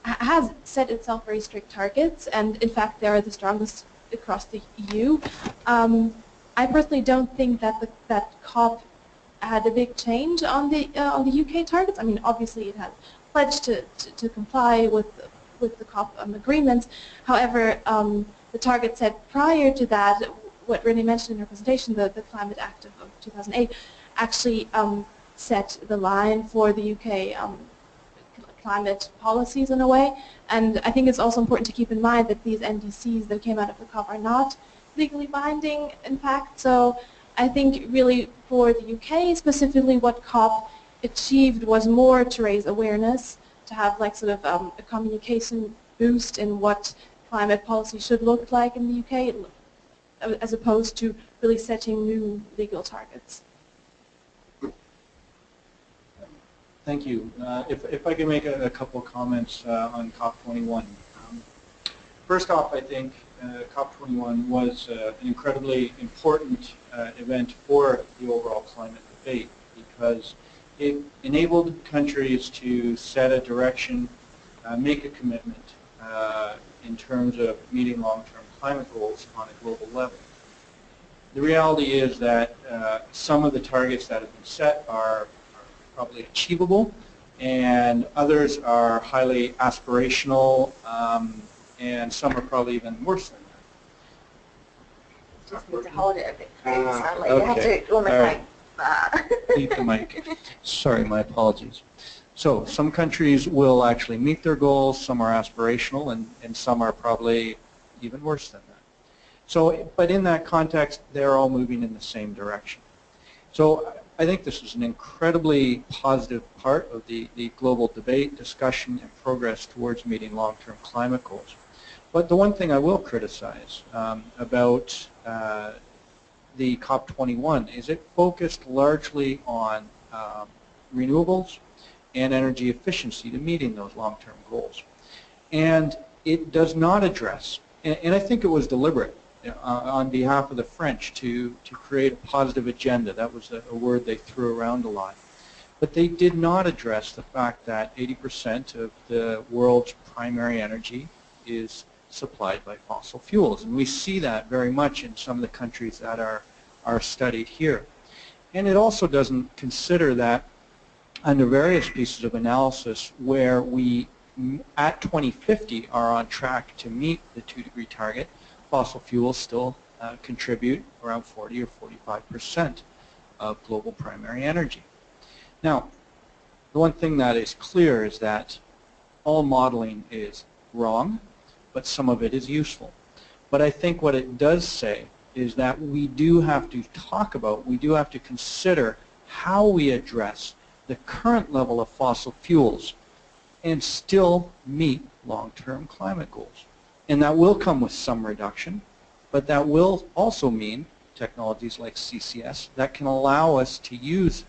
has set itself very strict targets, and in fact they are the strongest across the EU. I personally don't think that that COP had a big change on the UK targets. I mean, obviously it has pledged to comply with the COP agreements. However, the target set prior to that, what Renee mentioned in her presentation, the Climate Act of 2008, actually set the line for the UK climate policies in a way. And I think it's also important to keep in mind that these NDCs that came out of the COP are not legally binding, in fact. So I think really for the UK specifically, what COP achieved was more to raise awareness, to have like sort of a communication boost in what climate policy should look like in the UK, as opposed to really setting new legal targets. Thank you. If I can make a couple of comments on COP21. First off, I think COP21 was an incredibly important event for the overall climate debate because it enabled countries to set a direction, make a commitment in terms of meeting long-term climate goals on a global level. The reality is that some of the targets that have been set are probably achievable, and others are highly aspirational, and some are probably even worse than that. Just need to hold it a bit, Stanley. Okay. You have to almost All like that. Leave the mic. Sorry, my apologies. So some countries will actually meet their goals, some are aspirational, and some are probably even worse than that. So, but in that context, they're all moving in the same direction. So I think this is an incredibly positive part of the global debate, discussion, and progress towards meeting long-term climate goals. But the one thing I will criticize about the COP21 is it focused largely on renewables and energy efficiency to meeting those long-term goals. And it does not address, and I think it was deliberate on behalf of the French to create a positive agenda. That was a word they threw around a lot. But they did not address the fact that 80% of the world's primary energy is supplied by fossil fuels. And we see that very much in some of the countries that are studied here. And it also doesn't consider that under various pieces of analysis where we, at 2050, are on track to meet the 2-degree target, fossil fuels still contribute around 40 or 45% of global primary energy. Now, the one thing that is clear is that all modeling is wrong, but some of it is useful. But I think what it does say is that we do have to talk about, we do have to consider how we address the current level of fossil fuels and still meet long-term climate goals. And that will come with some reduction, but that will also mean technologies like CCS that can allow us to use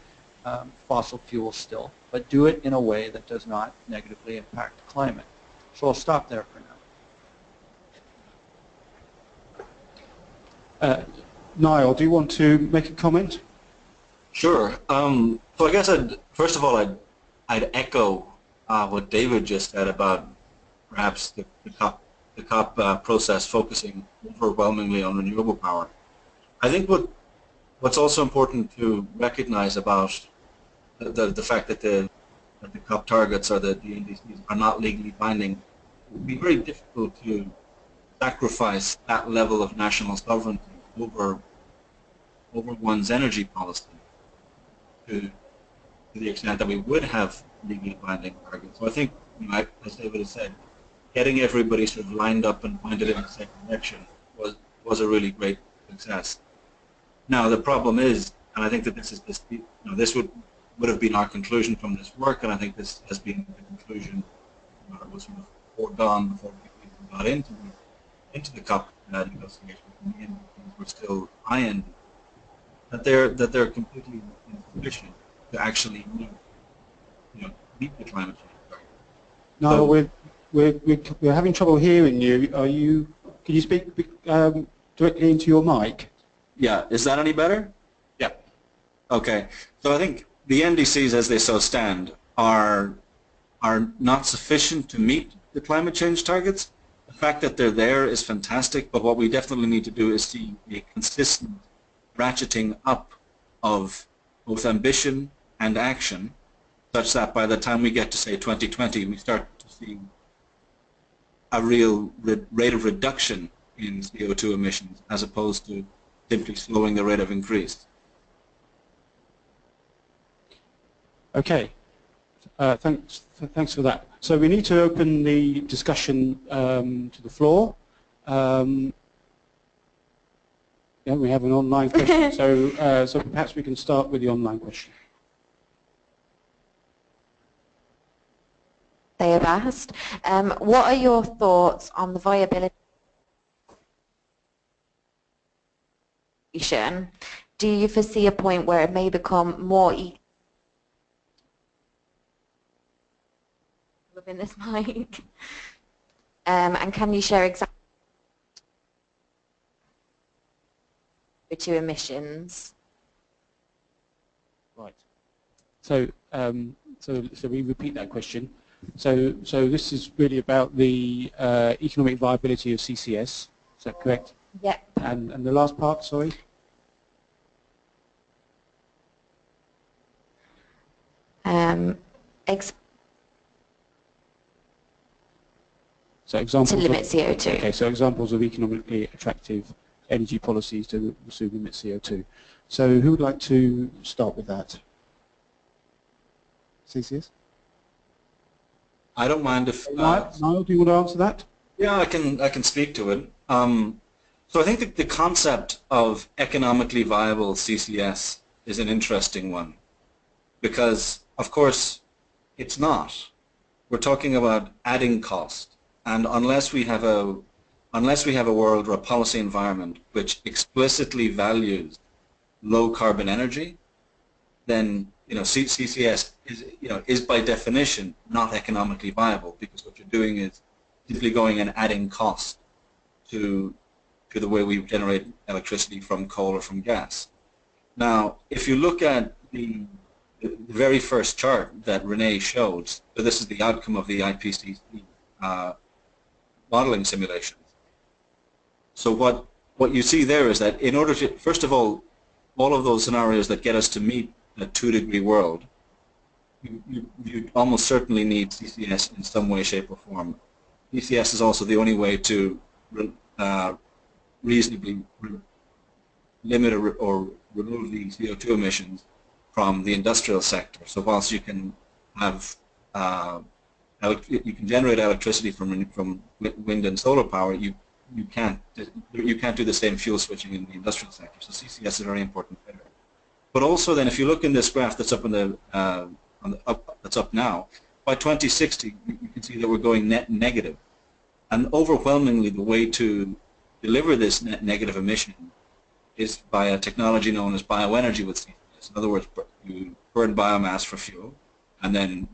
fossil fuels still, but do it in a way that does not negatively impact the climate. So I'll stop there for now. Niall, do you want to make a comment? Sure. So I guess first of all, I'd echo what David just said about perhaps the COP process focusing overwhelmingly on renewable power. I think what's also important to recognize about the fact that the COP targets or the NDCs are not legally binding, it would be very difficult to sacrifice that level of national sovereignty over one's energy policy to the extent that we would have legally binding targets. So I think, as David has said, getting everybody sort of lined up and pointed in the same direction was a really great success. Now the problem is, and I think that this would have been our conclusion from this work, and I think this has been the conclusion that was sort of foregone before we even got into the COP negotiations. In the end, things were still ironed. That they're completely insufficient to actually meet the climate change target. No, we're having trouble hearing you. Can you speak directly into your mic? Yeah, is that any better? Yeah. Okay, so I think the NDCs as they so stand are not sufficient to meet the climate change targets. The fact that they're there is fantastic, but what we definitely need to do is see a consistent ratcheting up of both ambition and action, such that by the time we get to, say, 2020, we start to see a real rate of reduction in CO2 emissions as opposed to simply slowing the rate of increase. Okay, thanks for that. So we need to open the discussion to the floor. Yeah, we have an online question, so perhaps we can start with the online question. They have asked, what are your thoughts on the viability? Do you foresee a point where it may become more within this mic? And can you share exactly to emissions? Right. So we repeat that question. So this is really about the economic viability of CCS. Is that correct? Yep. And the last part, sorry? So examples to limit CO2. Okay, so examples of economically attractive energy policies to limit CO2. So who would like to start with that? CCS? I don't mind if... Niall, do you want to answer that? Yeah, I can speak to it. So I think that the concept of economically viable CCS is an interesting one because, of course, it's not. We're talking about adding cost, and unless we have a unless we have a world or a policy environment which explicitly values low carbon energy, then CCS is by definition not economically viable, because what you're doing is simply going and adding cost to the way we generate electricity from coal or from gas. Now, if you look at the very first chart that Renee showed, so this is the outcome of the IPCC modeling simulations. So what you see there is that in order to, first of all of those scenarios that get us to meet a 2-degree world, you almost certainly need CCS in some way, shape, or form. CCS is also the only way to reasonably limit or remove the CO2 emissions from the industrial sector. So whilst you can have you can generate electricity from wind and solar power, you can't do the same fuel switching in the industrial sector. So CCS is a very important player. But also then, if you look in this graph that's up in the that's up now, by 2060 you can see that we're going net negative, and overwhelmingly the way to deliver this net negative emission is by a technology known as bioenergy with CCS. In other words, you burn biomass for fuel, and then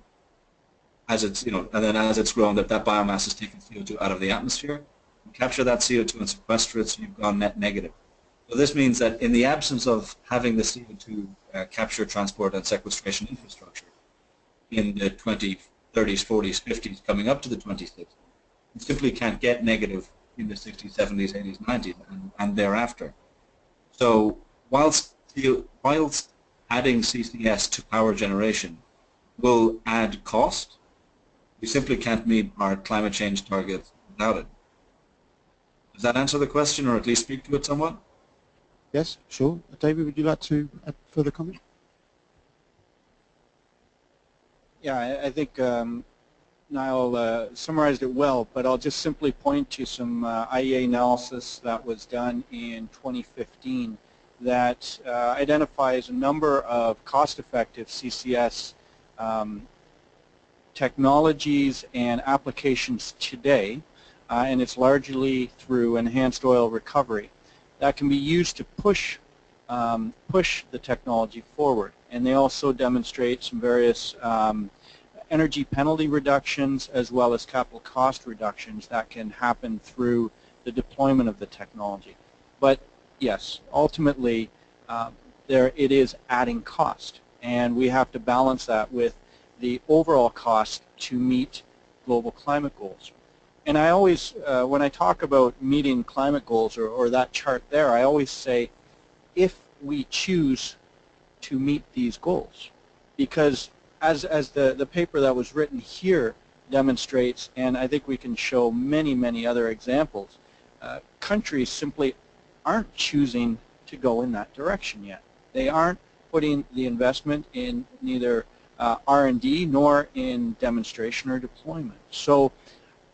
as it's grown, that biomass is taking CO2 out of the atmosphere. You capture that CO2 and sequester it, so you've gone net negative. So this means that in the absence of having the CO2 capture, transport, and sequestration infrastructure in the 2030s, 40s, 50s, coming up to the 2060s, you simply can't get negative in the 60s, 70s, 80s, 90s, and thereafter. So whilst adding CCS to power generation will add cost, we simply can't meet our climate change targets without it. Does that answer the question, or at least speak to it somewhat? Yes, sure. David, would you like to add further comment? Yeah, I think Niall summarized it well, but I'll just simply point to some IEA analysis that was done in 2015 that identifies a number of cost-effective CCS technologies and applications today, and it's largely through enhanced oil recovery that can be used to push the technology forward. And they also demonstrate some various energy penalty reductions as well as capital cost reductions that can happen through the deployment of the technology. But yes, ultimately it is adding cost, and we have to balance that with the overall cost to meet global climate goals. And I always, when I talk about meeting climate goals or that chart there, I always say if we choose to meet these goals, because as the paper that was written here demonstrates, and I think we can show many, many other examples, countries simply aren't choosing to go in that direction yet. They aren't putting the investment in neither R&D nor in demonstration or deployment. So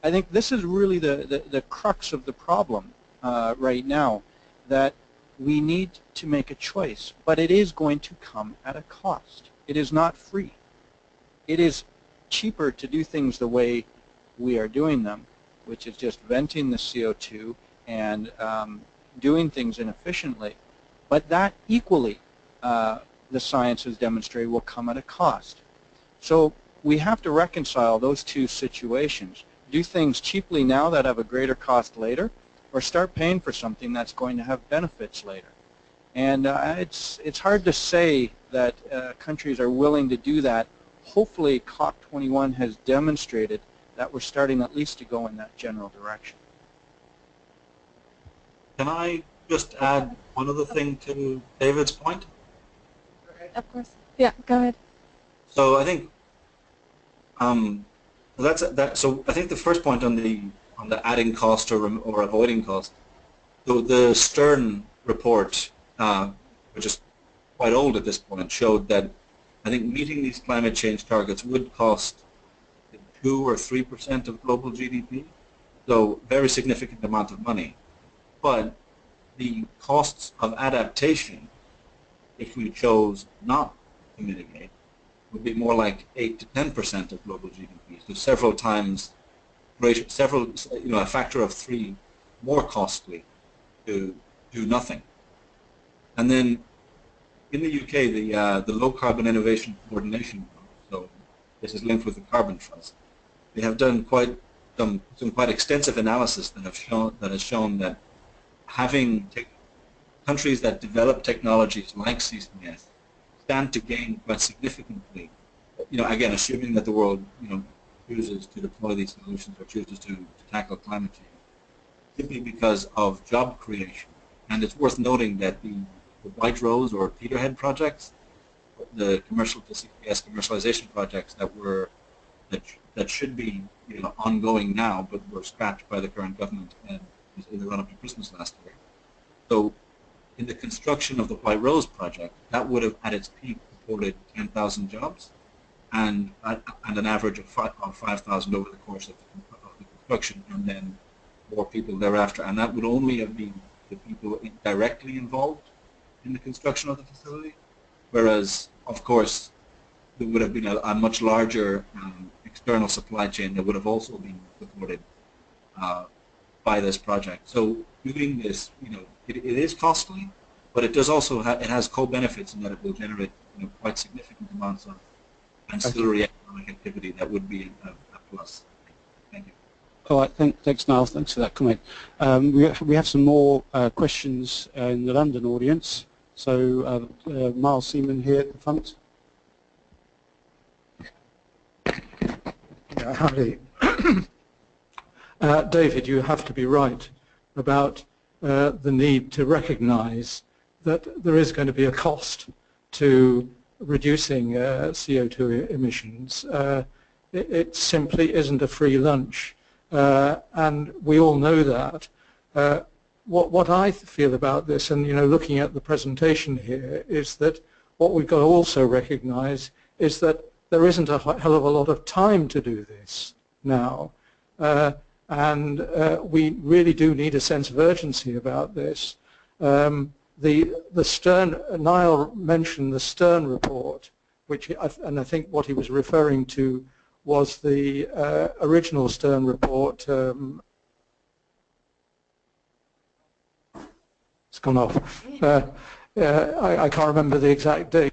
I think this is really the crux of the problem right now, that we need to make a choice, but it is going to come at a cost. It is not free. It is cheaper to do things the way we are doing them, which is just venting the CO2 and doing things inefficiently, but that equally, the science has demonstrated, will come at a cost. So we have to reconcile those two situations. Do things cheaply now that have a greater cost later, or start paying for something that's going to have benefits later. And it's hard to say that countries are willing to do that. Hopefully COP21 has demonstrated that we're starting at least to go in that general direction. Can I just add one other thing to David's point? Of course. Yeah, go ahead. So I think So I think the first point on the adding cost or avoiding cost, the Stern report, which is quite old at this point, showed that I think meeting these climate change targets would cost 2 or 3% of global GDP, so very significant amount of money. But the costs of adaptation, if we chose not to mitigate, would be more like 8 to 10% of global GDP, so several times greater, a factor of 3 more costly to do nothing. And then in the UK, the Low Carbon Innovation Coordination Group, so this is linked with the Carbon Trust, they have done some quite extensive analysis that has shown that having countries that develop technologies like CCS stand to gain quite significantly. Again, assuming that the world, chooses to deploy these solutions or chooses to tackle climate change, simply because of job creation. And it's worth noting that the White Rose or Peterhead projects, the commercial to CCS commercialization projects that should be ongoing now, but were scrapped by the current government in the run-up to Christmas last year. So, in the construction of the White Rose project, that would have at its peak supported 10,000 jobs, and an average of 5,000 over the course of the construction, and then more people thereafter. And that would only have been the people directly involved in the construction of the facility, whereas, of course, there would have been a much larger external supply chain that would have also been supported by this project. So doing this, it is costly, but it does also it has co-benefits in that it will generate quite significant amounts of ancillary economic activity that would be a plus. Thank you. All right, thanks, Niall. Thanks for that comment. We have some more questions in the London audience. So, Miles Seaman here at the front. Yeah, howdy. David, you have to be right about the need to recognize that there is going to be a cost to reducing CO2 emissions. It simply isn't a free lunch, and we all know that. What I feel about this, and looking at the presentation here, is that what we've got to also recognize is that there isn't a hell of a lot of time to do this now, and we really do need a sense of urgency about this. The Stern, Niall mentioned the Stern report, and I think what he was referring to was the original Stern report. It's gone off. I can't remember the exact date.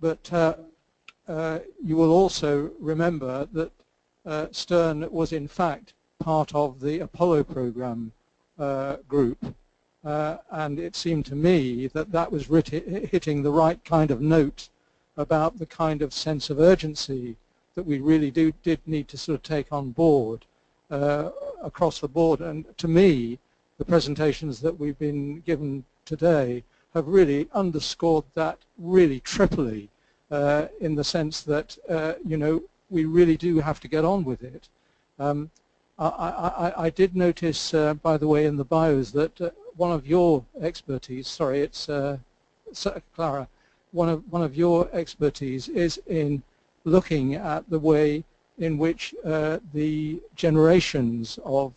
But you will also remember that Stern was in fact part of the Apollo program group, and it seemed to me that that was hitting the right kind of note about the kind of sense of urgency that we really did need to sort of take on board across the board. And to me, the presentations that we've been given today have really underscored that really triply, in the sense that we really do have to get on with it. I did notice, by the way, in the bios that one of your expertise, sorry, it's Clara, one of your expertise is in looking at the way in which the generations of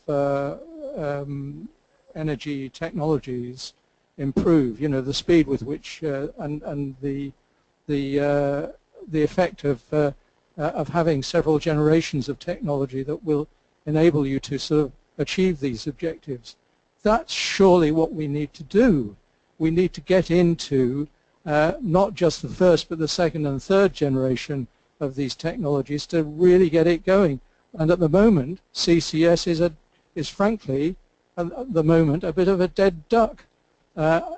energy technologies improve. The speed with which and the effect of having several generations of technology that will enable you to sort of achieve these objectives. That's surely what we need to do. We need to get into not just the first but the second and third generation of these technologies to really get it going. And at the moment, CCS is frankly, at the moment, a bit of a dead duck.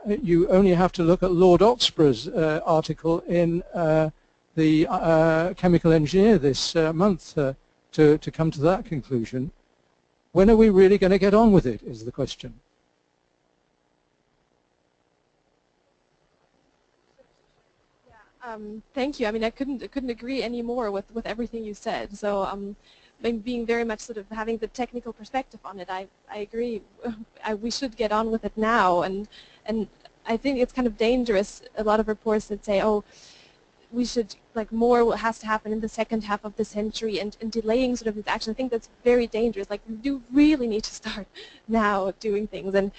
You only have to look at Lord Oxborough's article in the Chemical Engineer this month to come to that conclusion. When are we really going to get on with it, is the question. Thank you. I mean, I couldn't agree any more with everything you said. So being very much sort of having the technical perspective on it, I agree. We should get on with it now, and I think it's kind of dangerous. A lot of reports that say, oh, we should, like, more has to happen in the second half of the century, and delaying sort of this action. I think that's very dangerous. Like, we do really need to start now doing things, and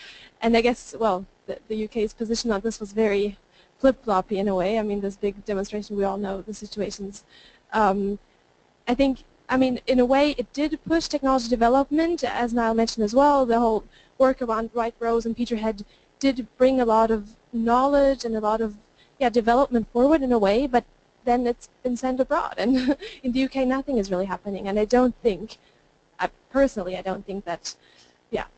I guess, well, the UK's position on this was very flip-floppy in a way. I mean, this big demonstration, we all know the situations. I think, I mean, in a way, it did push technology development, as Niall mentioned as well. The whole work around Wright Rose and Peterhead did bring a lot of knowledge and a lot of development forward in a way, but then it's been sent abroad. And in the UK, nothing is really happening. And I don't think, personally, I don't think that,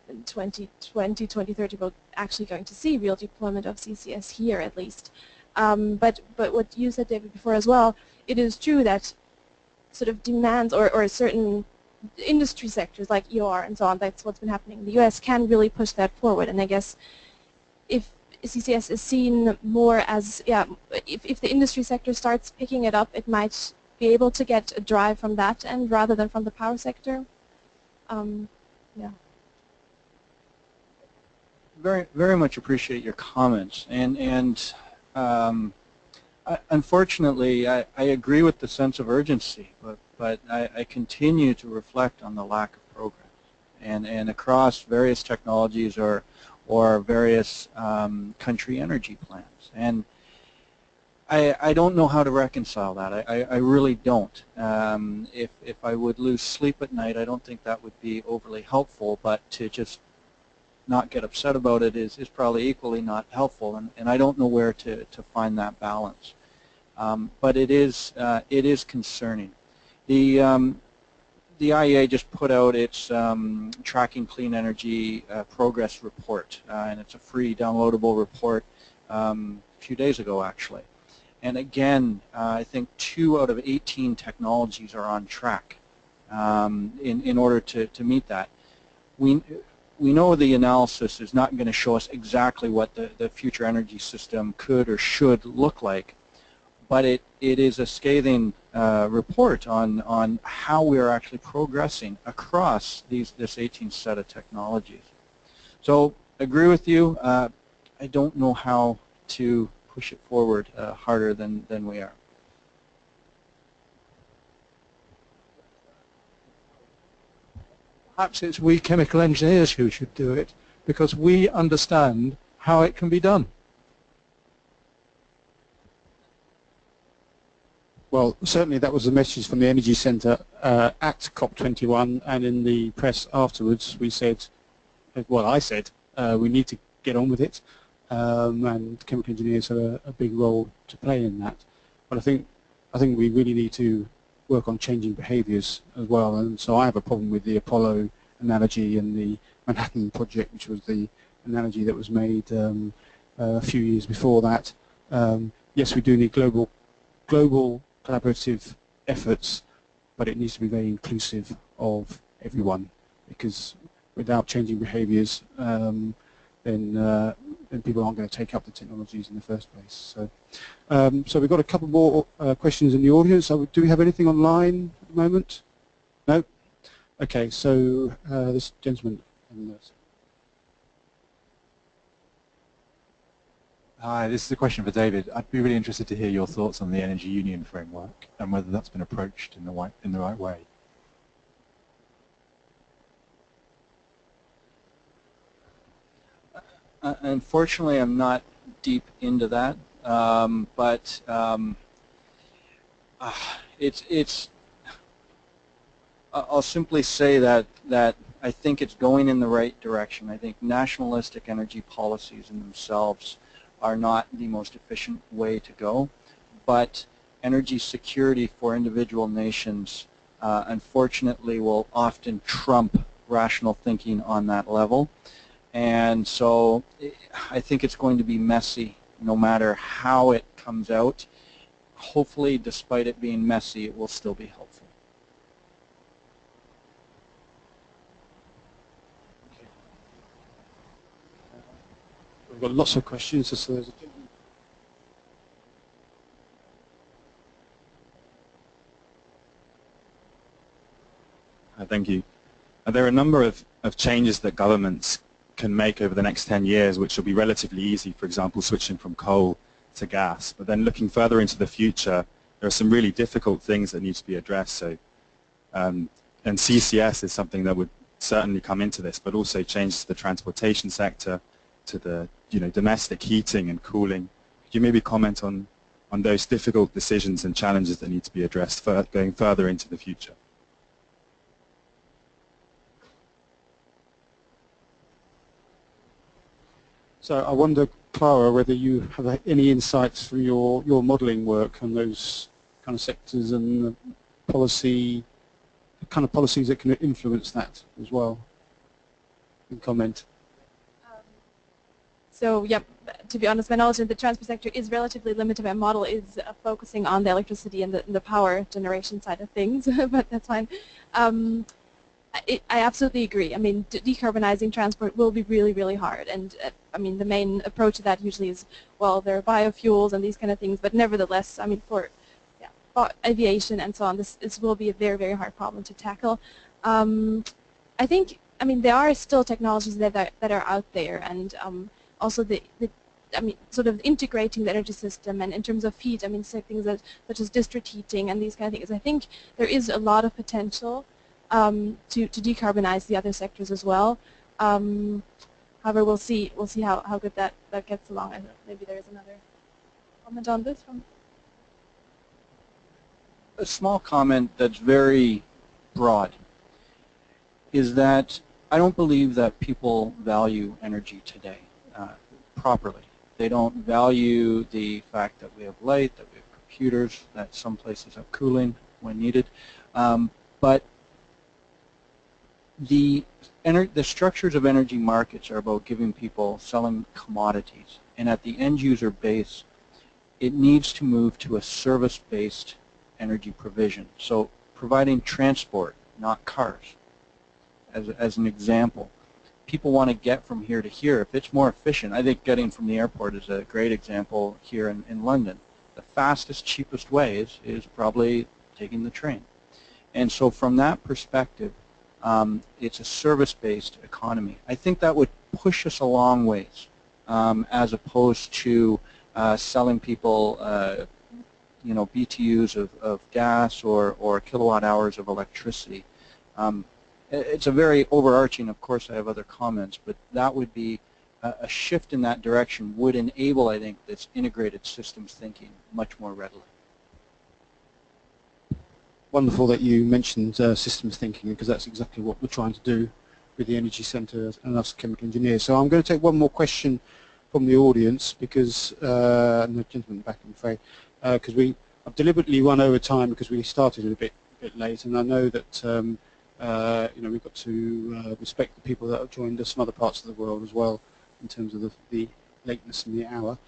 in 2020, 2030, we're actually going to see real deployment of CCS here, at least. But what you said, David, before as well, it is true that sort of demands or certain industry sectors like EOR and so on, that's what's been happening in the US, can really push that forward. And I guess if CCS is seen more as, if the industry sector starts picking it up, it might be able to get a drive from that end rather than from the power sector. Very, very much appreciate your comments. And unfortunately, I agree with the sense of urgency, but I continue to reflect on the lack of progress. And across various technologies or various country energy plans. And I don't know how to reconcile that. I really don't. If I would lose sleep at night, I don't think that would be overly helpful, but to just not get upset about it is probably equally not helpful, and I don't know where to find that balance. But it is concerning. The IEA just put out its Tracking Clean Energy Progress Report, and it's a free downloadable report a few days ago, actually. And again, I think 2 out of 18 technologies are on track in order to meet that. We know the analysis is not going to show us exactly what the future energy system could or should look like, but it is a scathing report on how we are actually progressing across this 18 set of technologies. So agree with you. I don't know how to push it forward harder than we are. Perhaps it's we chemical engineers who should do it, because we understand how it can be done. Well, certainly that was the message from the Energy Centre at COP21, and in the press afterwards we said, well, I said, we need to get on with it, and chemical engineers have a big role to play in that. But I think we really need to work on changing behaviours as well, and so I have a problem with the Apollo analogy and the Manhattan Project, which was the analogy that was made a few years before that. Yes, we do need global collaborative efforts, but it needs to be very inclusive of everyone, because without changing behaviours, then people aren't going to take up the technologies in the first place. So we've got a couple more questions in the audience. Do we have anything online at the moment? No? Okay, so this gentleman. Hi, this is a question for David. I'd be really interested to hear your thoughts on the Energy Union framework and whether that's been approached in the right way. Unfortunately, I'm not deep into that, but I'll simply say that I think it's going in the right direction. I think nationalistic energy policies in themselves are not the most efficient way to go, but energy security for individual nations unfortunately will often trump rational thinking on that level. And so I think it's going to be messy no matter how it comes out. Hopefully, despite it being messy, it will still be helpful. We've got lots of questions. So there's Thank you. There are a number of changes that governments can make over the next 10 years, which will be relatively easy, for example, switching from coal to gas. But then looking further into the future, there are some really difficult things that need to be addressed. So, and CCS is something that would certainly come into this, but also changes to the transportation sector, to the domestic heating and cooling. Could you maybe comment on those difficult decisions and challenges that need to be addressed going further into the future? So I wonder, Clara, whether you have any insights from your modelling work on those kind of sectors and the policy, the kind of policies that can influence that as well. And comment. So, yep, to be honest, my knowledge in the transport sector is relatively limited. My model is focusing on the electricity and the power generation side of things, but that's fine. I absolutely agree. I mean, decarbonizing transport will be really, really hard. And I mean, the main approach to that usually is, well, there are biofuels and these kind of things. But nevertheless, I mean, for aviation and so on, this will be a very, very hard problem to tackle. I think, I mean, there are still technologies that are out there, and also I mean, sort of integrating the energy system, and in terms of heat, I mean, things such as district heating and these kind of things. I think there is a lot of potential to decarbonize the other sectors as well. However, we'll see how good that gets along. I don't know, maybe there is another comment on this from. A small comment that's very broad is that I don't believe that people value energy today properly. They don't value the fact that we have light, that we have computers, that some places have cooling when needed. But the structures of energy markets are about giving people, selling commodities. And at the end user base, it needs to move to a service-based energy provision. So providing transport, not cars, as an example. People want to get from here to here. If it's more efficient, I think getting from the airport is a great example here in London. The fastest, cheapest way is probably taking the train. And so from that perspective, it's a service-based economy. I think that would push us a long ways, as opposed to selling people you know, BTUs of gas or kilowatt hours of electricity. It's a very overarching, of course I have other comments, but that would be a shift in that direction would enable, I think, this integrated systems thinking much more readily. Wonderful that you mentioned systems thinking, because that's exactly what we're trying to do with the Energy Centre and us chemical engineers. So I'm going to take one more question from the audience, because, and the gentleman back, I'm afraid, because I've deliberately run over time because we started a bit late, and I know that you know, we've got to respect the people that have joined us from other parts of the world as well, in terms of the lateness in the hour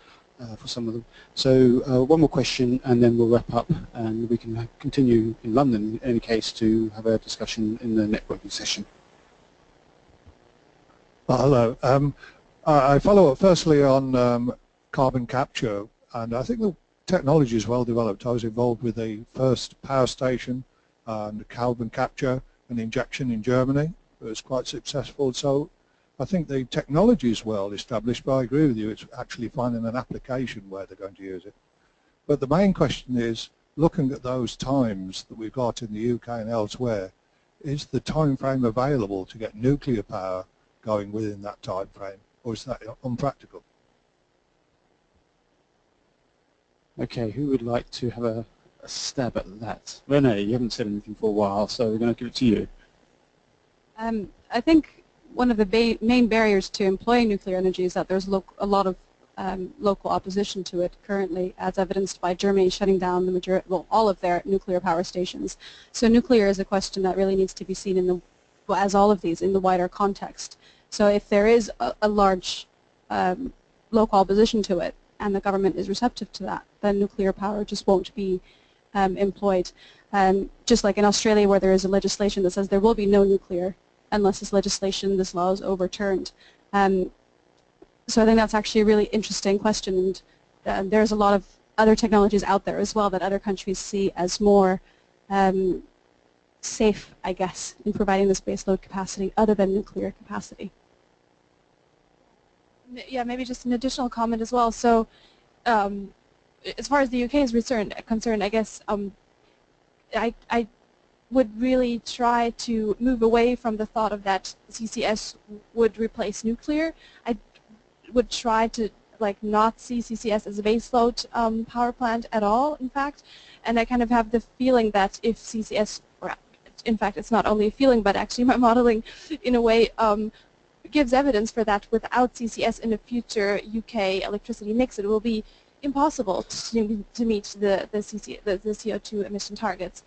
for some of them. So one more question, and then we'll wrap up, and we can continue in London, in any case, to have a discussion in the networking session. Hello. I follow up firstly on carbon capture, and I think the technology is well developed. I was involved with the first power station and carbon capture and injection in Germany. It was quite successful. So I think the technology is well established, but I agree with you, it's actually finding an application where they're going to use it. But the main question is, looking at those times that we've got in the UK and elsewhere, is the time frame available to get nuclear power going within that time frame, or is that unpractical? Okay, who would like to have a stab at that? Renee, you haven't said anything for a while, so we're going to give it to you. I think one of the main barriers to employing nuclear energy is that there's a lot of local opposition to it currently, as evidenced by Germany shutting down the majority, well, all of their nuclear power stations. So nuclear is a question that really needs to be seen in the, well, as all of these, in the wider context. So if there is a large local opposition to it, and the government is receptive to that, then nuclear power just won't be employed. Just like in Australia, where there is a legislation that says there will be no nuclear unless this law is overturned. So I think that's actually a really interesting question, and there's a lot of other technologies out there as well that other countries see as more safe, I guess, in providing this baseload capacity other than nuclear capacity. Yeah, maybe just an additional comment as well. So as far as the UK is concerned, I guess I would really try to move away from the thought of that CCS would replace nuclear. I would try to like not see CCS as a baseload power plant at all, in fact, and I kind of have the feeling that if CCS, or in fact it's not only a feeling but actually my modeling in a way gives evidence for that without CCS in the future UK electricity mix, it will be impossible to meet the CO2 emission targets.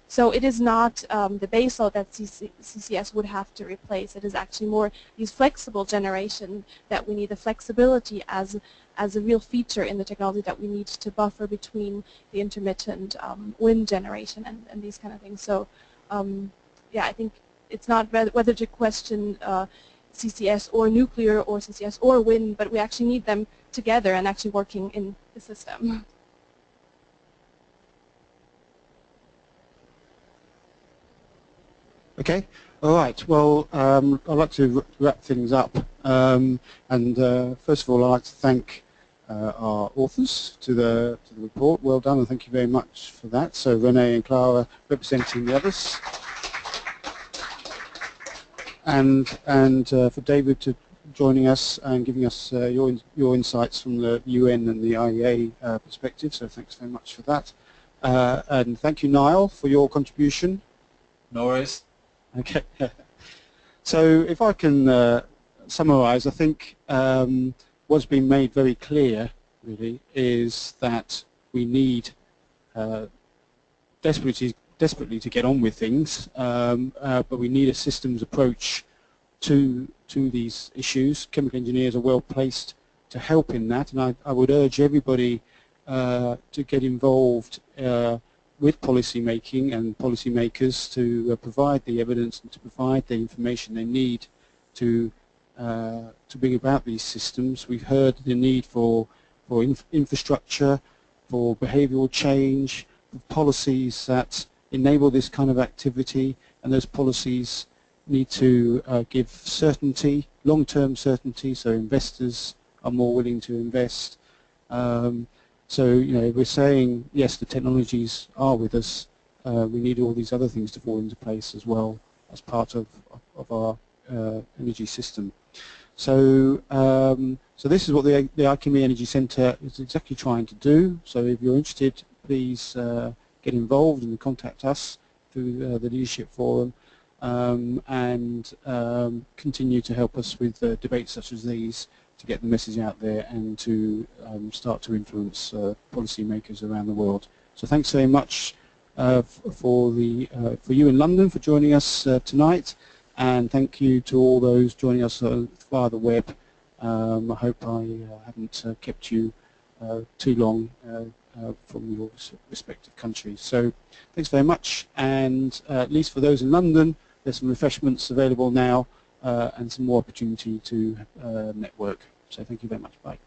So it is not the baseload that CCS would have to replace. It is actually more these flexible generation that we need, the flexibility as a real feature in the technology that we need to buffer between the intermittent wind generation and these kind of things. So yeah, I think it's not whether to question CCS or nuclear or CCS or wind, but we actually need them together and actually working in the system. Okay, all right. Well, I'd like to wrap things up. First of all, I'd like to thank our authors to the report. Well done, and thank you very much for that. So Renee and Clara representing the others. And for David to joining us and giving us your insights from the UN and the IEA perspective. So thanks very much for that. And thank you, Niall, for your contribution. No worries. Okay. So if I can summarize, I think what's been made very clear, really, is that we need desperately to get on with things, but we need a systems approach to these issues. Chemical engineers are well placed to help in that, and I would urge everybody to get involved with policy making and policymakers to provide the evidence and to provide the information they need to bring about these systems. We've heard the need for infrastructure, for behavioural change, for policies that enable this kind of activity, and those policies need to give certainty, long-term certainty, so investors are more willing to invest. So, you know, we're saying, yes, the technologies are with us. We need all these other things to fall into place as well as part of our energy system. So, so this is what the IChemE Energy Centre is exactly trying to do. So if you're interested, please get involved and contact us through the Leadership Forum and continue to help us with debates such as these to get the message out there and to start to influence policymakers around the world. So thanks very much for you in London for joining us tonight, and thank you to all those joining us via the web. I hope I haven't kept you too long from your respective countries. So thanks very much, and at least for those in London, there's some refreshments available now and some more opportunity to network. So thank you very much. Bye.